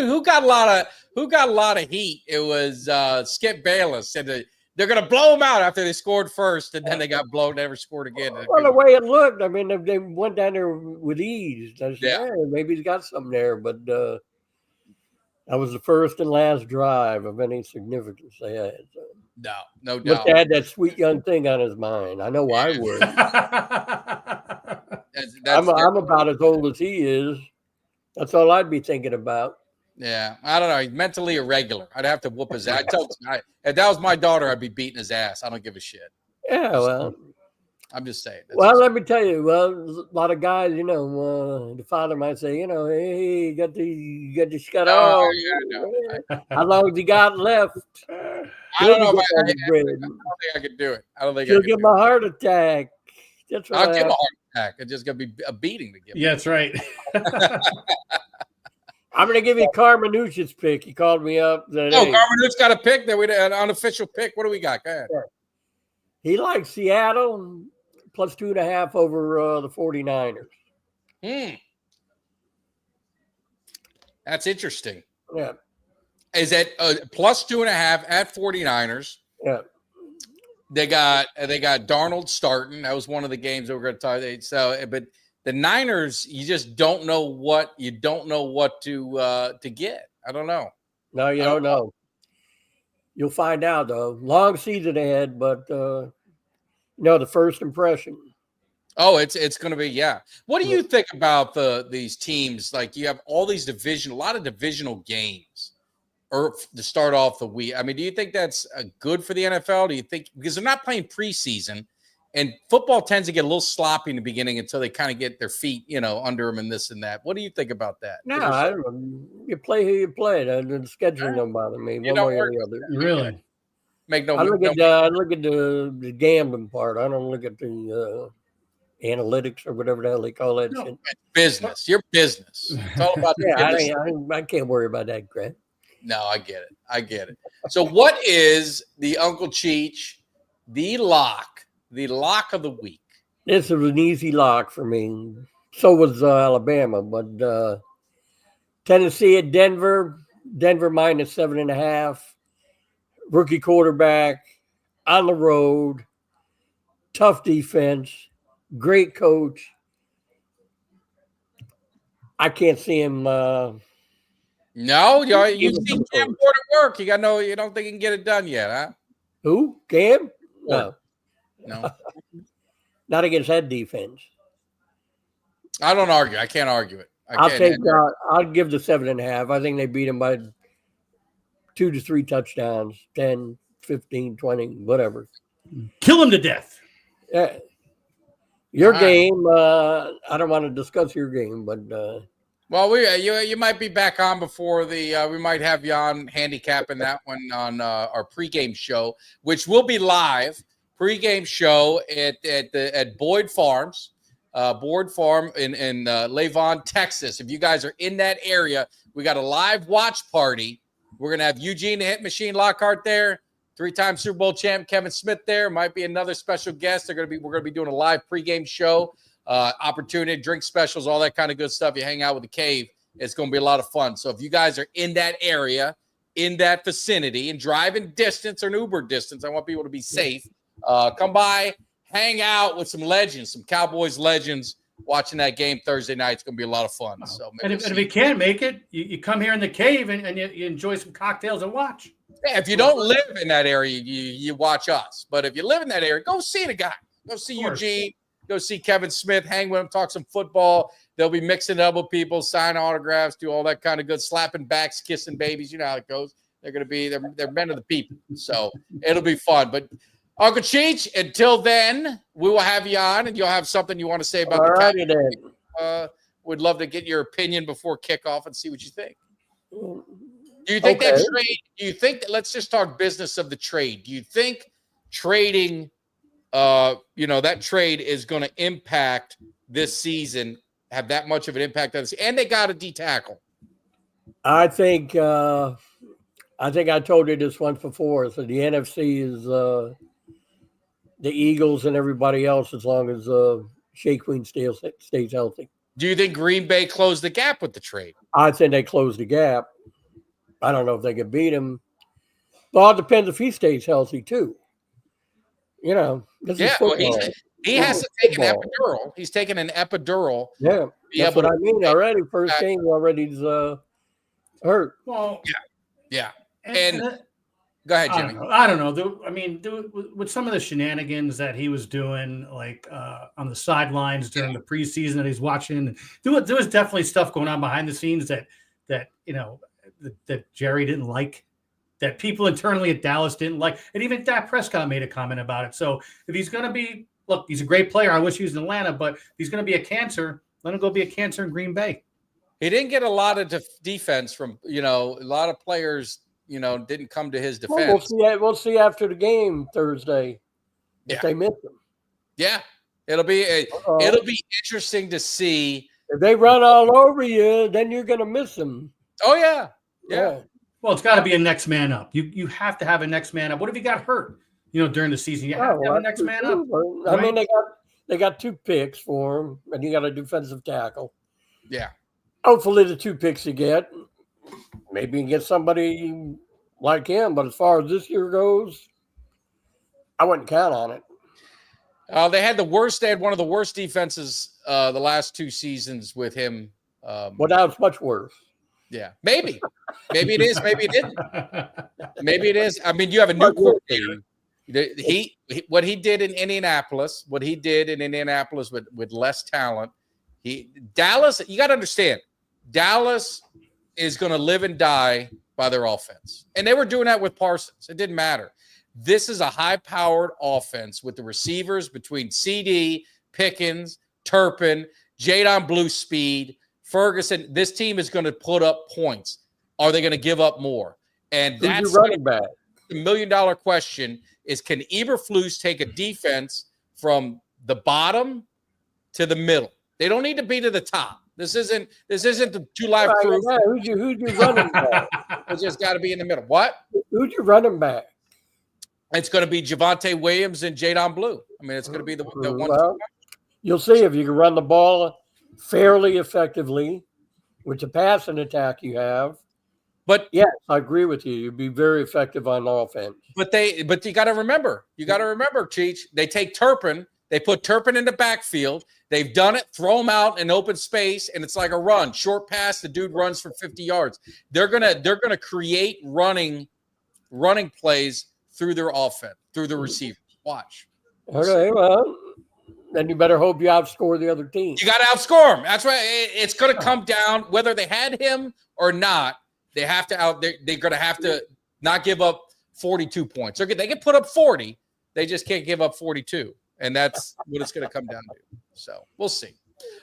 Who got a lot of heat? It was Skip Bayless said they're going to blow them out after they scored first, and then they got blown, never scored again. Well, the way it looked, I mean, they went down there with ease. I said, Yeah. Maybe he's got something there, but that was the first and last drive of any significance they had. So. No doubt. But had that sweet young thing on his mind. I know I would. I'm about as old as he is. That's all I'd be thinking about. Yeah, I don't know. He's mentally irregular. I'd have to whoop his ass. If that was my daughter, I'd be beating his ass. I don't give a shit. Yeah, well. I'm just saying. Let me tell you. Well, a lot of guys, the father might say, hey, you got the shut off. How long has he got left? I don't know. I don't think I could do it. I don't think He'll give him a heart attack. That's what I'll give him a heart attack. It's just gonna be a beating to give him. Yeah, that's right. I'm going to give you Carmenucci's pick. He called me up. Carmenucci's got a pick. An unofficial pick. What do we got? Go ahead. He likes Seattle plus 2.5 over the 49ers. That's interesting. Yeah. Is that plus 2.5 at 49ers? Yeah. They got Darnold starting. That was one of the games that we're going to talk about. So, but the Niners, you just don't know what to get. I don't know. No, you don't know. You'll find out though. Long season ahead, but the first impression. Oh, it's going to be, yeah. What do you think about these teams? Like you have all these a lot of divisional games or to start off the week. I mean, do you think that's good for the NFL? Do you think, because they're not playing preseason and football tends to get a little sloppy in the beginning until they kind of get their feet, under them and this and that. What do you think about that? No, I don't know. You play who you play. The scheduling don't bother me one way or the other. Really? I look at the gambling part. I don't look at the analytics or whatever the hell they call that shit. Business. Your business. It's all about I can't worry about that crap. No, I get it. So what is the Uncle Cheech, the lock of the week? This was an easy lock for me. So was Alabama, but Tennessee at Denver minus 7.5. Rookie quarterback on the road, tough defense, great coach. I can't see him. No, you see Cam Ward at work. You don't think he can get it done yet, huh? Who? Cam? No. Not against that defense. I don't argue. I can't argue it. I'll give the 7.5. I think they beat him by 2 to 3 touchdowns, 10, 15, 20, whatever. Kill him to death. Yeah. Your game, I don't want to discuss your game, but well, you might be back on before we might have you on handicapping that one on our pregame show, which will be live pregame show at Boyd Farms, Boyd Farm in Levon, Texas. If you guys are in that area, we got a live watch party. We're gonna have Eugene the Hit Machine Lockhart there, 3-time Super Bowl champ Kevin Smith there. Might be another special guest. We're gonna be doing a live pregame show. opportunity, drink specials, all that kind of good stuff. You hang out with the cave. It's going to be a lot of fun. So if you guys are in that area, in that vicinity, and driving distance or an Uber distance, I want people to be safe. Come by, hang out with some legends, some Cowboys legends. Watching that game Thursday night, it's going to be a lot of fun. So, and if you can't make it, you come here in the cave and you enjoy some cocktails and watch. Yeah, if you don't live in that area, you watch us. But if you live in that area, go see the guy. Go see Eugene. Go see Kevin Smith. Hang with him. Talk some football. They'll be mixing up with people, sign autographs, do all that kind of good, slapping backs, kissing babies. You know how it goes. They're going to be they're men of the people. So it'll be fun. But Uncle Cheech, until then, we will have you on, and you'll have something you want to say about the Cowboys. Would love to get your opinion before kickoff and see what you think. Do you think that trade? Do you think that? Let's just talk business of the trade. Do you think trading, that trade is going to impact this season? Have that much of an impact on this? And they got a D tackle. I think I told you this once before. So the NFC is the Eagles and everybody else, as long as Shea Queen stays healthy. Do you think Green Bay closed the gap with the trade? I think they closed the gap. I don't know if they can beat him. Well, it depends if he stays healthy too. He has to take an epidural. He's taking an epidural. Yeah, that's what I mean. Already, first game already he's hurt. Well, yeah. And go ahead, Jimmy. I don't know. With some of the shenanigans that he was doing, like on the sidelines during the preseason that he's watching, there was definitely stuff going on behind the scenes that Jerry didn't like, that people internally at Dallas didn't like, and even Dak Prescott made a comment about it. So if he's going to be, look, he's a great player. I wish he was in Atlanta, but if he's going to be a cancer, let him go be a cancer in Green Bay. He didn't get a lot of defense from, a lot of players. Didn't come to his defense. We'll see after the game Thursday if they miss him. Yeah, it'll be interesting to see. If they run all over you, then you're going to miss them. Oh yeah. Well, it's got to be a next man up. You have to have a next man up. What if he got hurt? During the season, you have to have a next man up. Right? I mean, they got 2 picks for him, and you got a defensive tackle. Yeah. Hopefully, the 2 picks you get. Maybe you can get somebody like him, but as far as this year goes, I wouldn't count on it. They had one of the worst defenses the last 2 seasons with him. Well, now it's much worse. Yeah, maybe it is. Maybe it isn't. Maybe it is. I mean, you have a new coordinator. What he did in Indianapolis with less talent. Dallas. You got to understand, Dallas is going to live and die by their offense, and they were doing that with Parsons. It didn't matter. This is a high-powered offense with the receivers between CD, Pickens, Turpin, Jadon Blue Speed, Ferguson. This team is going to put up points. Are they going to give up more? And that's running back. The $1 million question is, can Eberflus take a defense from the bottom to the middle? They don't need to be to the top. This isn't the 2 Live Crew. Who's your running back? It's just got to be in the middle. What? Who's your running back? It's going to be Javonte Williams and Jadon Blue. I mean, it's going to be the one. Well, you'll see if you can run the ball fairly effectively with the passing attack you have. But yes, I agree with you. You'd be very effective on offense. But you got to remember, Cheech. They take Turpin. They put Turpin in the backfield. They've done it. Throw him out in open space, and it's like a run. Short pass. The dude runs for 50 yards. They're gonna create running plays through their offense, through the receivers. Watch. Okay, well, then you better hope you outscore the other team. You got to outscore them. That's right. It's going to come down whether they had him or not. They have to They're going to have to not give up 42 points. They can put up 40. They just can't give up 42, and that's what it's going to come down to. So we'll see.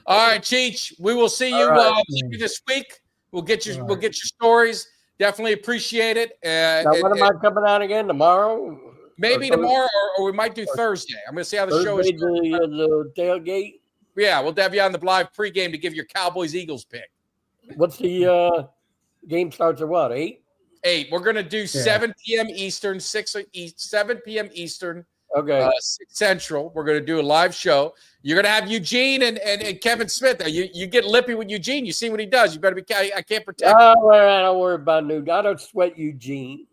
All right, Cheech. We will see you this week. We'll get your stories. Definitely appreciate it. Now, when am I coming out again? Tomorrow? Maybe tomorrow, or we might do Thursday. I'm going to see how the show is. The tailgate? Yeah, we'll have you on the live pregame to give your Cowboys-Eagles pick. What's the game starts at what, 8? 8. We're going to do 7 p.m. Eastern, 7 p.m. Eastern, Okay. 6 Central. We're going to do a live show. You're going to have Eugene and Kevin Smith. You get lippy with Eugene. You see what he does. You better be. I can't protect. Oh, well, I don't worry about Newt. I don't sweat Eugene.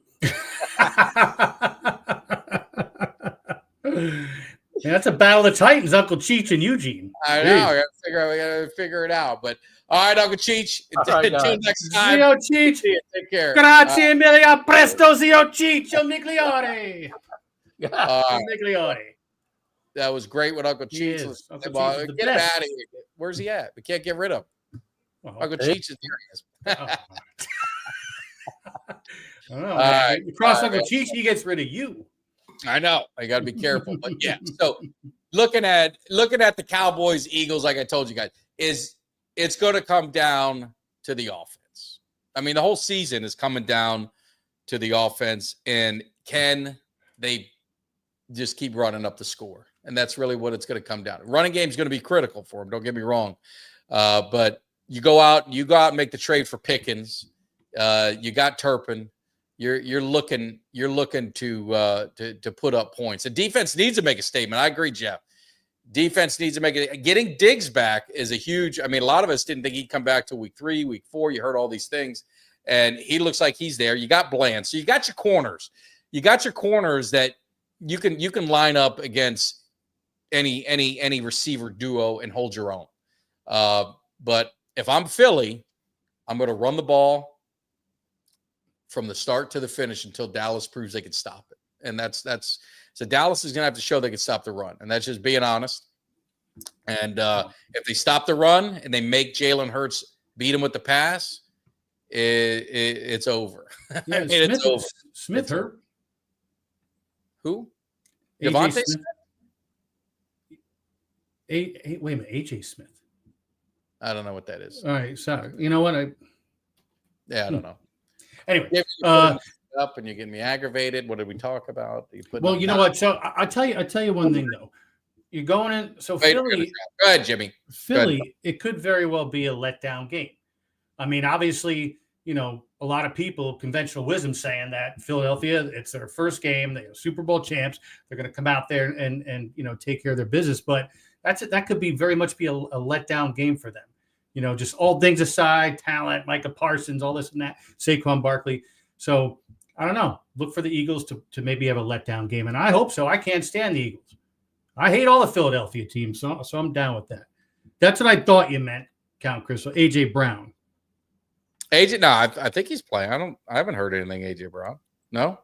Yeah, that's a battle of the Titans, Uncle Cheech and Eugene. I know. We gotta figure it out. But all right, Uncle Cheech. Until next time. Zio Cheech. Take care. Grazie mille. Presto, Zio Cheech. O Migliore. Migliore. That was great with Uncle Cheech. Get him out of here. Where's he at? We can't get rid of him. Uncle Cheech is there. I don't know. You cross Uncle Cheech, he gets rid of you. I know. I got to be careful. But yeah, so looking at the Cowboys, Eagles, like I told you guys, it's going to come down to the offense. I mean, the whole season is coming down to the offense, and can they just keep running up the score? And that's really what it's going to come down to. Running game is going to be critical for them. Don't get me wrong. But you go out and make the trade for Pickens. You got Turpin. You're looking to put up points. The defense needs to make a statement. I agree, Jeff. Defense needs to make it. Getting Diggs back is a huge. I mean, a lot of us didn't think he'd come back till week 3, week 4. You heard all these things, and he looks like he's there. You got Bland, so you got your corners. You got your corners that you can line up against any receiver duo and hold your own. But if I'm Philly, I'm going to run the ball from the start to the finish until Dallas proves they can stop it. And so Dallas is going to have to show they can stop the run. And that's just being honest. And if they stop the run and they make Jalen Hurts beat him with the pass, it's over. Yeah, I mean, Smith hurt. Who? Devontae Smith? Wait a minute, AJ Smith. I don't know what that is. All right, sorry. You know what? I don't know. Anyway, up and you're getting me aggravated. What did we talk about? Well, you know what? So I tell you one thing though. You're going in. So Philly. Go ahead, Jimmy. Philly. It could very well be a letdown game. I mean, obviously, a lot of people, conventional wisdom, saying that Philadelphia, it's their first game. They're Super Bowl champs. They're going to come out there and take care of their business. But that could be very much be a letdown game for them. Just all things aside, talent, Micah Parsons, all this and that, Saquon Barkley. So I don't know. Look for the Eagles to maybe have a letdown game, and I hope so. I can't stand the Eagles. I hate all the Philadelphia teams, so I'm down with that. That's what I thought you meant, Count Crystal. AJ Brown. No, I think he's playing. I haven't heard anything. AJ Brown. No.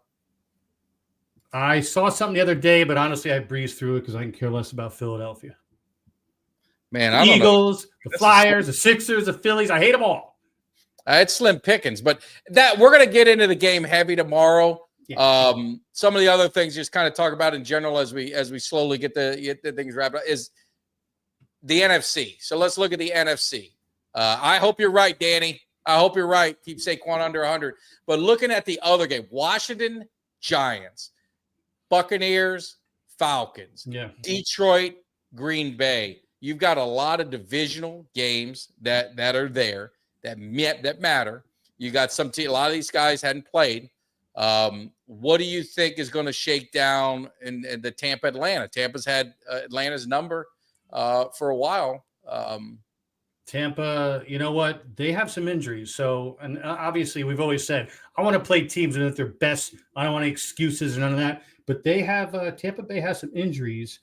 I saw something the other day, but honestly, I breezed through it because I can care less about Philadelphia. Man, the Eagles, the Flyers, the Sixers, the Phillies. I hate them all. It's slim pickings, but that we're going to get into the game heavy tomorrow. Yeah. Some of the other things just kind of talk about in general as we slowly get the things wrapped up is the NFC. So let's look at the NFC. I hope you're right, Danny. I hope you're right. Keep Saquon under 100. But looking at the other game, Washington Giants, Buccaneers, Falcons, Detroit, Green Bay. You've got a lot of divisional games that are there that matter. You got a lot of these guys hadn't played. What do you think is going to shake down in the Tampa-Atlanta? Tampa's had Atlanta's number for a while. Tampa, you know what? They have some injuries. So, and obviously we've always said, I want to play teams and at their best. I don't want any excuses or none of that. But they have, Tampa Bay has some injuries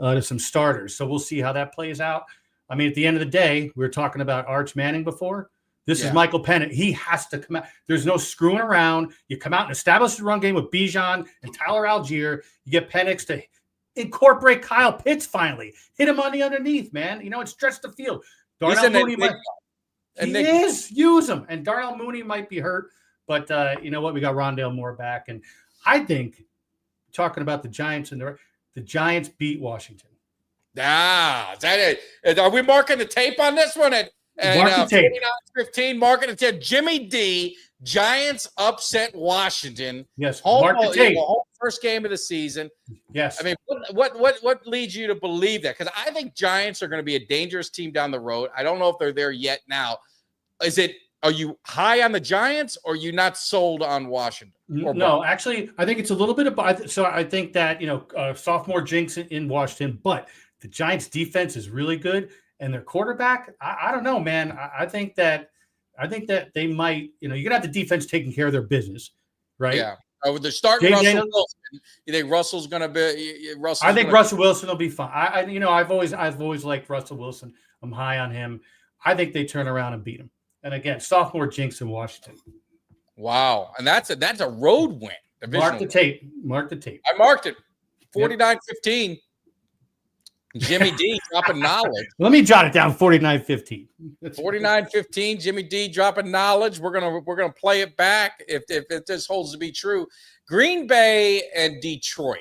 to some starters. So we'll see how that plays out. I mean, at the end of the day, we were talking about Arch Manning before. This is Michael Penix. He has to come out. There's no screwing around. You come out and establish the run game with Bijan and Tyler Algier. You get Penix to incorporate Kyle Pitts finally. Hit him on the underneath, man. And stretch the field. Darnell Mooney use him. And Darnell Mooney might be hurt. But you know what? We got Rondale Moore back. And I think, talking about the Giants and the Giants beat Washington. Is that it? Are we marking the tape on this one? Mark the tape. 49-15, marking the tape. Jimmy D, Giants upset Washington. Yes, mark the tape. First game of the season. Yes. I mean, what leads you to believe that? Because I think Giants are going to be a dangerous team down the road. I don't know if they're there yet now. Are you high on the Giants, or are you not sold on Washington? No, actually, I think it's a little bit of. So I think that sophomore jinx in Washington, but the Giants' defense is really good, and their quarterback. I don't know, man. I think that they might. You're gonna have the defense taking care of their business, right? Yeah. They're starting Russell Wilson. You think Russell's gonna be? I think Russell Wilson will be fine. I've always liked Russell Wilson. I'm high on him. I think they turn around and beat him. And again, sophomore jinx in Washington. Wow. And that's a road win. Mark the tape. I marked it. 49-15. Jimmy Dee dropping knowledge. Let me jot it down. 49-15. 49-15. Jimmy Dee dropping knowledge. We're gonna play it back if this holds to be true. Green Bay and Detroit.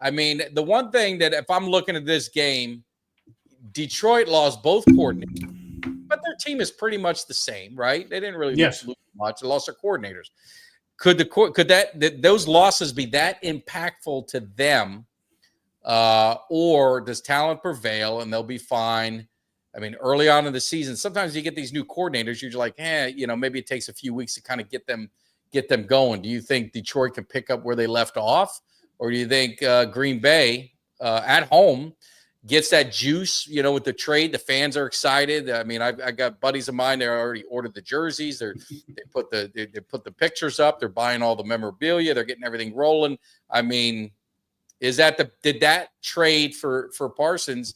I mean, the one thing that if I'm looking at this game, Detroit lost both coordinators, but their team is pretty much the same, right? They didn't really lose much. They lost their coordinators. Could those losses be that impactful to them, or does talent prevail and they'll be fine? I mean, early on in the season, sometimes you get these new coordinators. You're like, maybe it takes a few weeks to kind of get them going. Do you think Detroit can pick up where they left off, or do you think Green Bay at home gets that juice, with the trade? The fans are excited. I mean, I got buddies of mine that already ordered the jerseys. They put the pictures up. They're buying all the memorabilia. They're getting everything rolling. I mean, did that trade for Parsons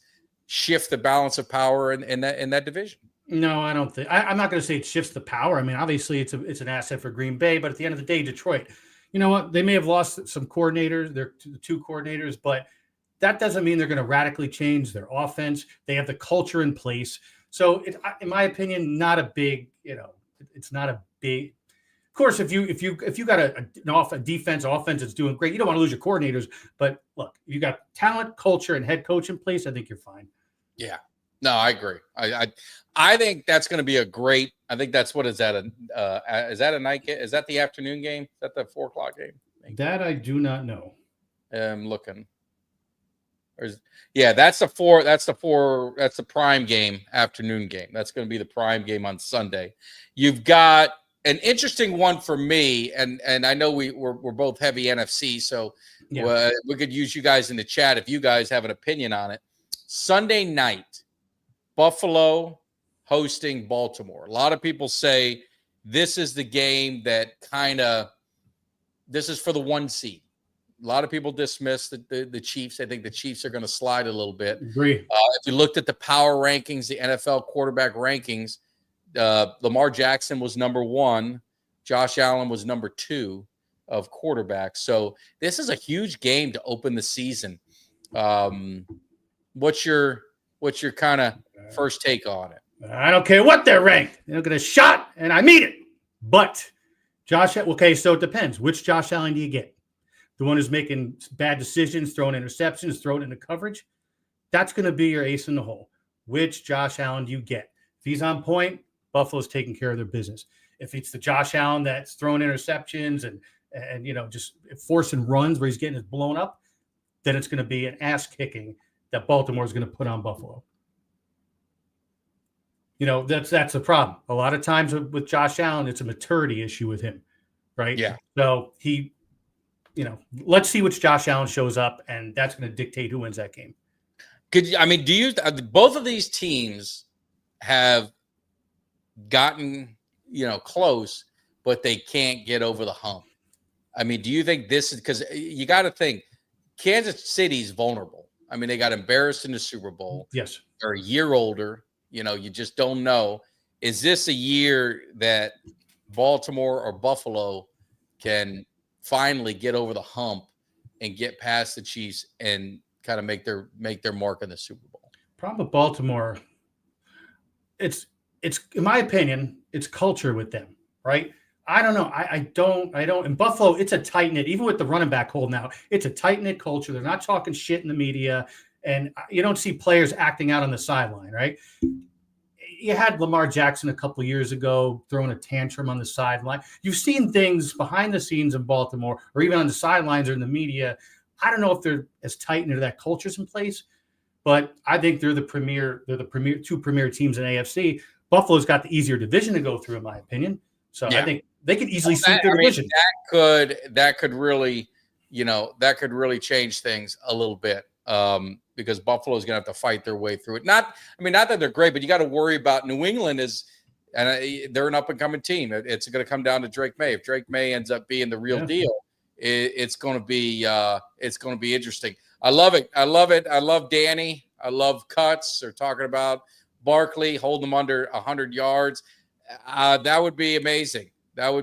shift the balance of power in that division? No, I don't think. I'm not going to say it shifts the power. I mean, obviously it's an asset for Green Bay, but at the end of the day, Detroit, you know what? They may have lost some coordinators. They're two coordinators, but that doesn't mean they're going to radically change their offense. They have the culture in place. So, in my opinion, not a big. It's not a big. Of course, if you got a defense, offense that's doing great, you don't want to lose your coordinators. But look, you got talent, culture, and head coach in place. I think you're fine. Yeah. No, I agree. I think that's going to be a great. I think that's what is that is that a night game? Is that the afternoon game? Is that the 4:00 game? That I do not know. I'm looking. That's the prime game, afternoon game. That's going to be the prime game on Sunday. You've got an interesting one for me, and I know we're both heavy NFC, so we could use you guys in the chat if you guys have an opinion on it. Sunday night, Buffalo hosting Baltimore. A lot of people say this is the game that this is for the 1 seed. A lot of people dismiss the Chiefs. I think the Chiefs are going to slide a little bit. Agree. If you looked at the power rankings, the NFL quarterback rankings, Lamar Jackson was number 1. Josh Allen was number 2 of quarterbacks. So this is a huge game to open the season. What's your kind of first take on it? I don't care what they're ranked. They're going to shot, and I mean it. But so it depends. Which Josh Allen do you get? The one who's making bad decisions, throwing interceptions, throwing into coverage? That's going to be your ace in the hole. Which Josh Allen do you get? If he's on point, Buffalo's taking care of their business. If it's the Josh Allen that's throwing interceptions and just forcing runs where he's getting it blown up, then it's going to be an ass kicking that Baltimore is going to put on Buffalo. That's the problem. A lot of times with Josh Allen, it's a maturity issue with him, right? Yeah. So let's see which Josh Allen shows up, and that's going to dictate who wins that game. Both of these teams have gotten, close, but they can't get over the hump. I mean, do you think this is because you got to think Kansas City's vulnerable? I mean, they got embarrassed in the Super Bowl. Yes. They're a year older. You just don't know. Is this a year that Baltimore or Buffalo can finally get over the hump and get past the Chiefs and kind of make their mark in the Super Bowl? Problem with Baltimore, it's in my opinion, it's culture with them, right? I don't know. I don't. In Buffalo, it's a tight-knit, even with the running back hold now, it's a tight-knit culture. They're not talking shit in the media, and you don't see players acting out on the sideline, right? You had Lamar Jackson a couple of years ago throwing a tantrum on the sideline. You've seen things behind the scenes in Baltimore or even on the sidelines or in the media. I don't know if they're as tight into that culture's in place, but I think they're the two premier teams in AFC. Buffalo's got the easier division to go through, in my opinion. So I think they could easily sweep their division. That could really, that could really change things a little bit. Because Buffalo is going to have to fight their way through it. Not that they're great, but you got to worry about New England they're an up and coming team. It's going to come down to Drake May. If Drake May ends up being the real deal, it's going to be interesting. I love it. I love Danny. I love Cuts. They're talking about Barkley, hold them under 100 yards. That would be amazing. I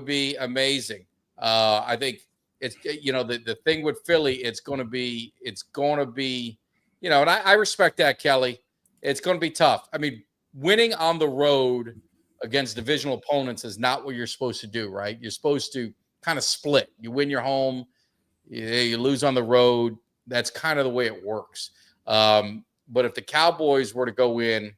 think it's, the thing with Philly, it's going to be, and I respect that, Kelly. It's going to be tough. I mean, winning on the road against divisional opponents is not what you're supposed to do, right? You're supposed to kind of split. You win your home, you lose on the road. That's kind of the way it works. But if the Cowboys were to go in,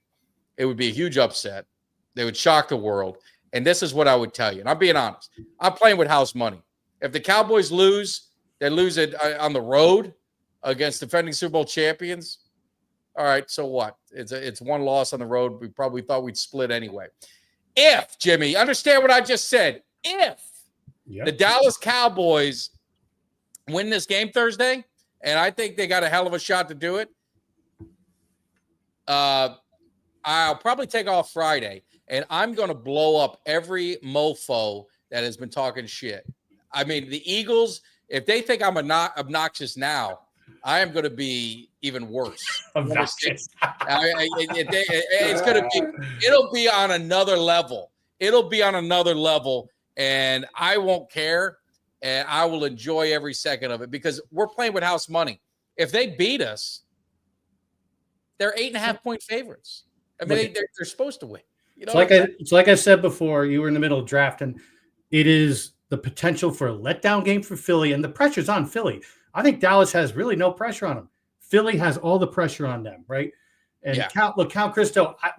it would be a huge upset. They would shock the world. And this is what I would tell you. And I'm being honest. I'm playing with house money. If the Cowboys lose, they lose it on the road against defending Super Bowl champions. All right, so what? It's one loss on the road. We probably thought we'd split anyway. If, Jimmy, understand what I just said. If the Dallas Cowboys win this game Thursday, and I think they got a hell of a shot to do it, I'll probably take off Friday, and I'm going to blow up every mofo that has been talking shit. I mean, the Eagles, if they think I'm obnoxious now, I am going to be even worse. Obnoxious. It's going to be. It'll be on another level. And I won't care, and I will enjoy every second of it because we're playing with house money. If they beat us, they're 8.5-point favorites. I mean, they're supposed to win. It's like I said before. You were in the middle of drafting. It is the potential for a letdown game for Philly, and the pressure's on Philly. I think Dallas has really no pressure on them. Philly has all the pressure on them, right? And Cal Cristo, I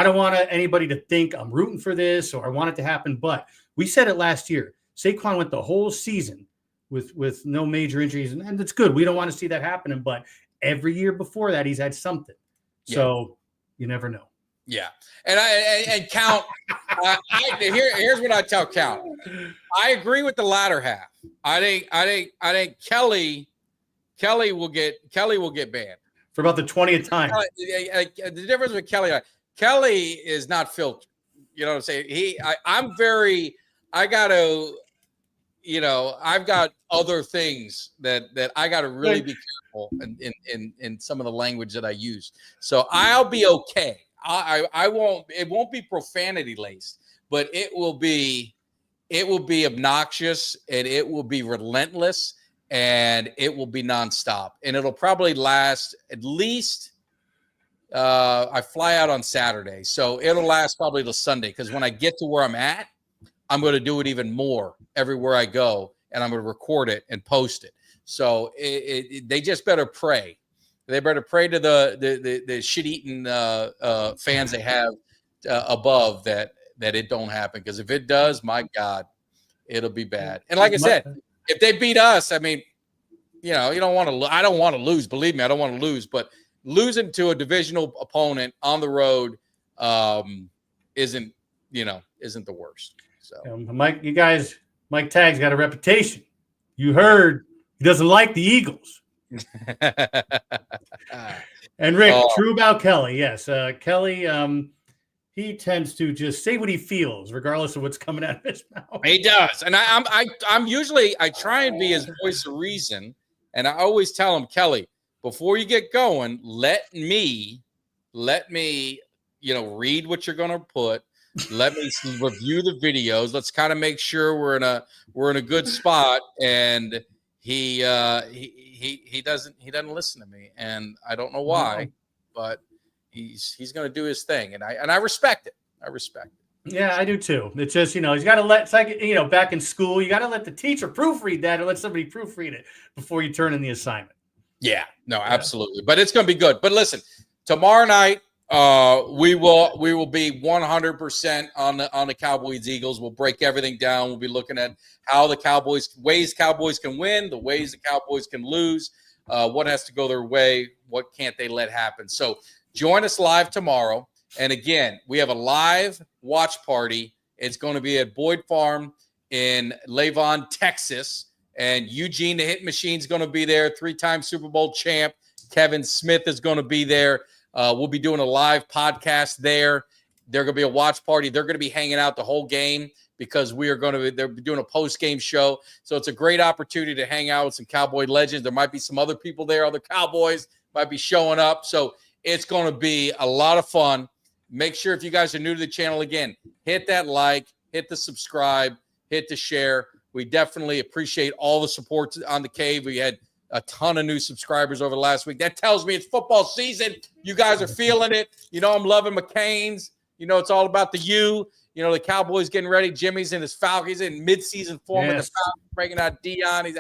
don't want anybody to think I'm rooting for this or I want it to happen, but we said it last year. Saquon went the whole season with no major injuries, and it's good. We don't want to see that happening, but every year before that, he's had something. So you never know. Yeah, and Count. Here's what I tell Count. I agree with the latter half. I think Kelly will get banned for about the 20th time. The difference with Kelly is not filtered. You know what I'm saying? I've got other things that I got to really be careful in some of the language that I use. So I'll be okay. I won't. It won't be profanity laced, but it will be obnoxious and it will be relentless and it will be nonstop. And it'll probably last at least. I fly out on Saturday, so it'll last probably till Sunday. Because when I get to where I'm at, I'm going to do it even more everywhere I go, and I'm going to record it and post it. So they just better pray. They better pray to the shit-eating fans they have above that it don't happen. Because if it does, my God, it'll be bad. And like I said, if they beat us, I mean, you don't want to. I don't want to lose. Believe me, I don't want to lose. But losing to a divisional opponent on the road isn't the worst. So Mike Tag's got a reputation. You heard he doesn't like the Eagles. And Rick, true about Kelly. Yes, Kelly. He tends to just say what he feels, regardless of what's coming out of his mouth. He does, and I'm usually I try and be his voice of reason, and I always tell him, Kelly, before you get going, let me, read what you're going to put. Let me review the videos. Let's kind of make sure we're in a good spot. And he doesn't listen to me, and I don't know why, but he's going to do his thing, and I respect it. Yeah, I do too. It's just, he's got to let, it's like, back in school, you got to let the teacher proofread that or let somebody proofread it before you turn in the assignment. Yeah, no, absolutely. But it's going to be good. But listen, tomorrow night, we will be 100% on the Cowboys Eagles. We'll break everything down. We'll be looking at how ways Cowboys can win, the ways the Cowboys can lose, what has to go their way, what can't they let happen. So join us live tomorrow. And again, we have a live watch party. It's going to be at Boyd Farm in Levon, Texas. And Eugene, the Hit Machine, is going to be there. 3-time Super Bowl champ. Kevin Smith is going to be there. We'll be doing a live podcast there. They're going to be a watch party. They're going to be hanging out the whole game because they're doing a post-game show. So it's a great opportunity to hang out with some Cowboy legends. There might be some other people there. Other Cowboys might be showing up. So it's going to be a lot of fun. Make sure if you guys are new to the channel, again, hit that like, hit the subscribe, hit the share. We definitely appreciate all the support on the Cave. We had a ton of new subscribers over the last week. That tells me it's football season. You guys are feeling it. You know, I'm loving McCain's. You know, it's all about the U. You know, the Cowboys getting ready. Jimmy's in his Falcons in midseason form with the Falcons, breaking out Dion.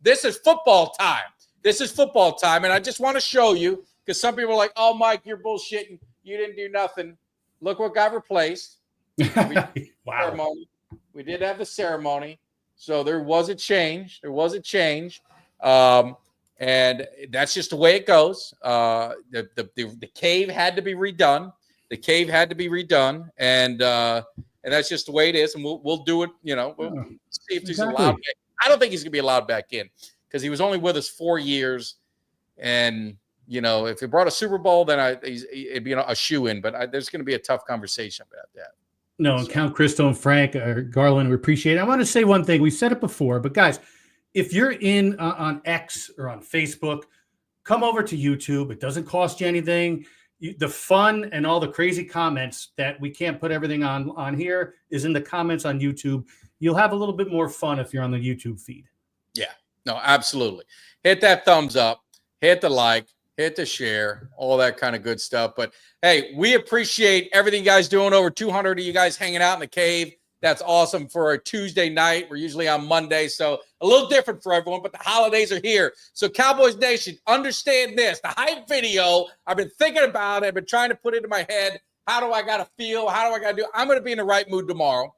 This is football time. This is football time. And I just want to show you, because some people are like, oh, Mike, you're bullshitting. You didn't do nothing. Look what got replaced. Wow. We did have the ceremony. So there was a change. And that's just the way it goes. The cave had to be redone. And that's just the way it is. And we'll do it. You know, we'll see if he's allowed back. I don't think he's gonna be allowed back in because he was only with us 4 years. And you know, if he brought a Super Bowl, then it'd be a shoe-in. But there's going to be a tough conversation about that. No, and Count Christo and Frank Garland, we appreciate it. I want to say one thing. We said it before, but guys, if you're in on X or on Facebook, come over to YouTube. It doesn't cost you anything. The fun and all the crazy comments that we can't put everything on here is in the comments on YouTube. You'll have a little bit more fun if you're on the YouTube feed. Yeah, no, absolutely. Hit that thumbs up, hit the like, hit the share, all that kind of good stuff. But hey, we appreciate everything you guys doing. Over 200 of you guys hanging out in the cave. That's awesome for a Tuesday night. We're usually on Monday, so a little different for everyone, but the holidays are here. So Cowboys Nation, understand this. The hype video, I've been thinking about it. I've been trying to put it in my head. How do I got to feel? How do I got to do? I'm going to be in the right mood tomorrow.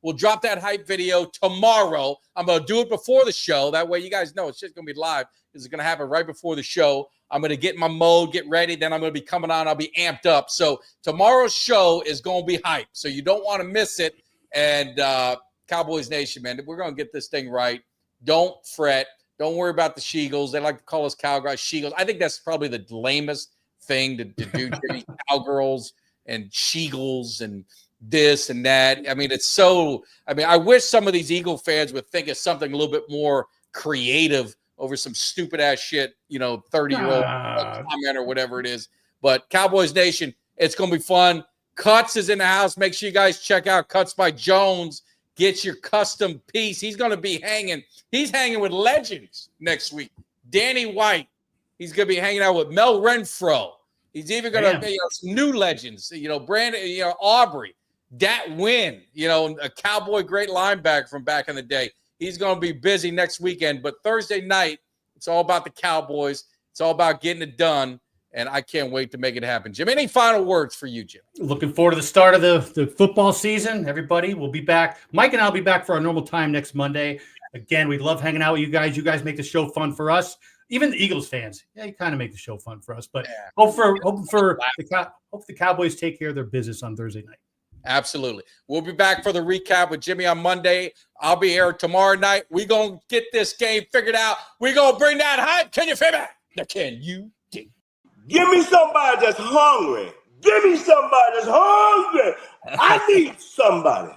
We'll drop that hype video tomorrow. I'm going to do it before the show. That way you guys know it's just going to be live. It's going to happen right before the show. I'm going to get in my mode, get ready. Then I'm going to be coming on. I'll be amped up. So tomorrow's show is going to be hype. So you don't want to miss it. And Cowboys Nation, man, we're going to get this thing right. Don't fret. Don't worry about the Sheagles. They like to call us cowgirls, Sheagles. I think that's probably the lamest thing to do. Jimmy, cowgirls and Sheagles and this and that. I mean, it's so – I mean, I wish some of these Eagle fans would think of something a little bit more creative over some stupid-ass shit, 30-year-old comment or whatever it is. But Cowboys Nation, it's going to be fun. Cuts is in the house. Make sure you guys check out Cuts by Jones. Get your custom piece. He's going to be hanging. He's hanging with legends next week. Danny White. He's going to be hanging out with Mel Renfro. He's even going to some new legends. Brandon, Aubrey. Dat Wynn, a Cowboy great linebacker from back in the day. He's going to be busy next weekend. But Thursday night, it's all about the Cowboys. It's all about getting it done. And I can't wait to make it happen. Jim, any final words for you, Jim? Looking forward to the start of the football season. Everybody, we'll be back. Mike and I will be back for our normal time next Monday. Again, we love hanging out with you guys. You guys make the show fun for us. Even the Eagles fans, you kind of make the show fun for us. But hope the Cowboys take care of their business on Thursday night. Absolutely. We'll be back for the recap with Jimmy on Monday. I'll be here tomorrow night. We're going to get this game figured out. We're going to bring that hype. Can you feel me? Now, can you dig? Give me somebody that's hungry. Give me somebody that's hungry. I need somebody.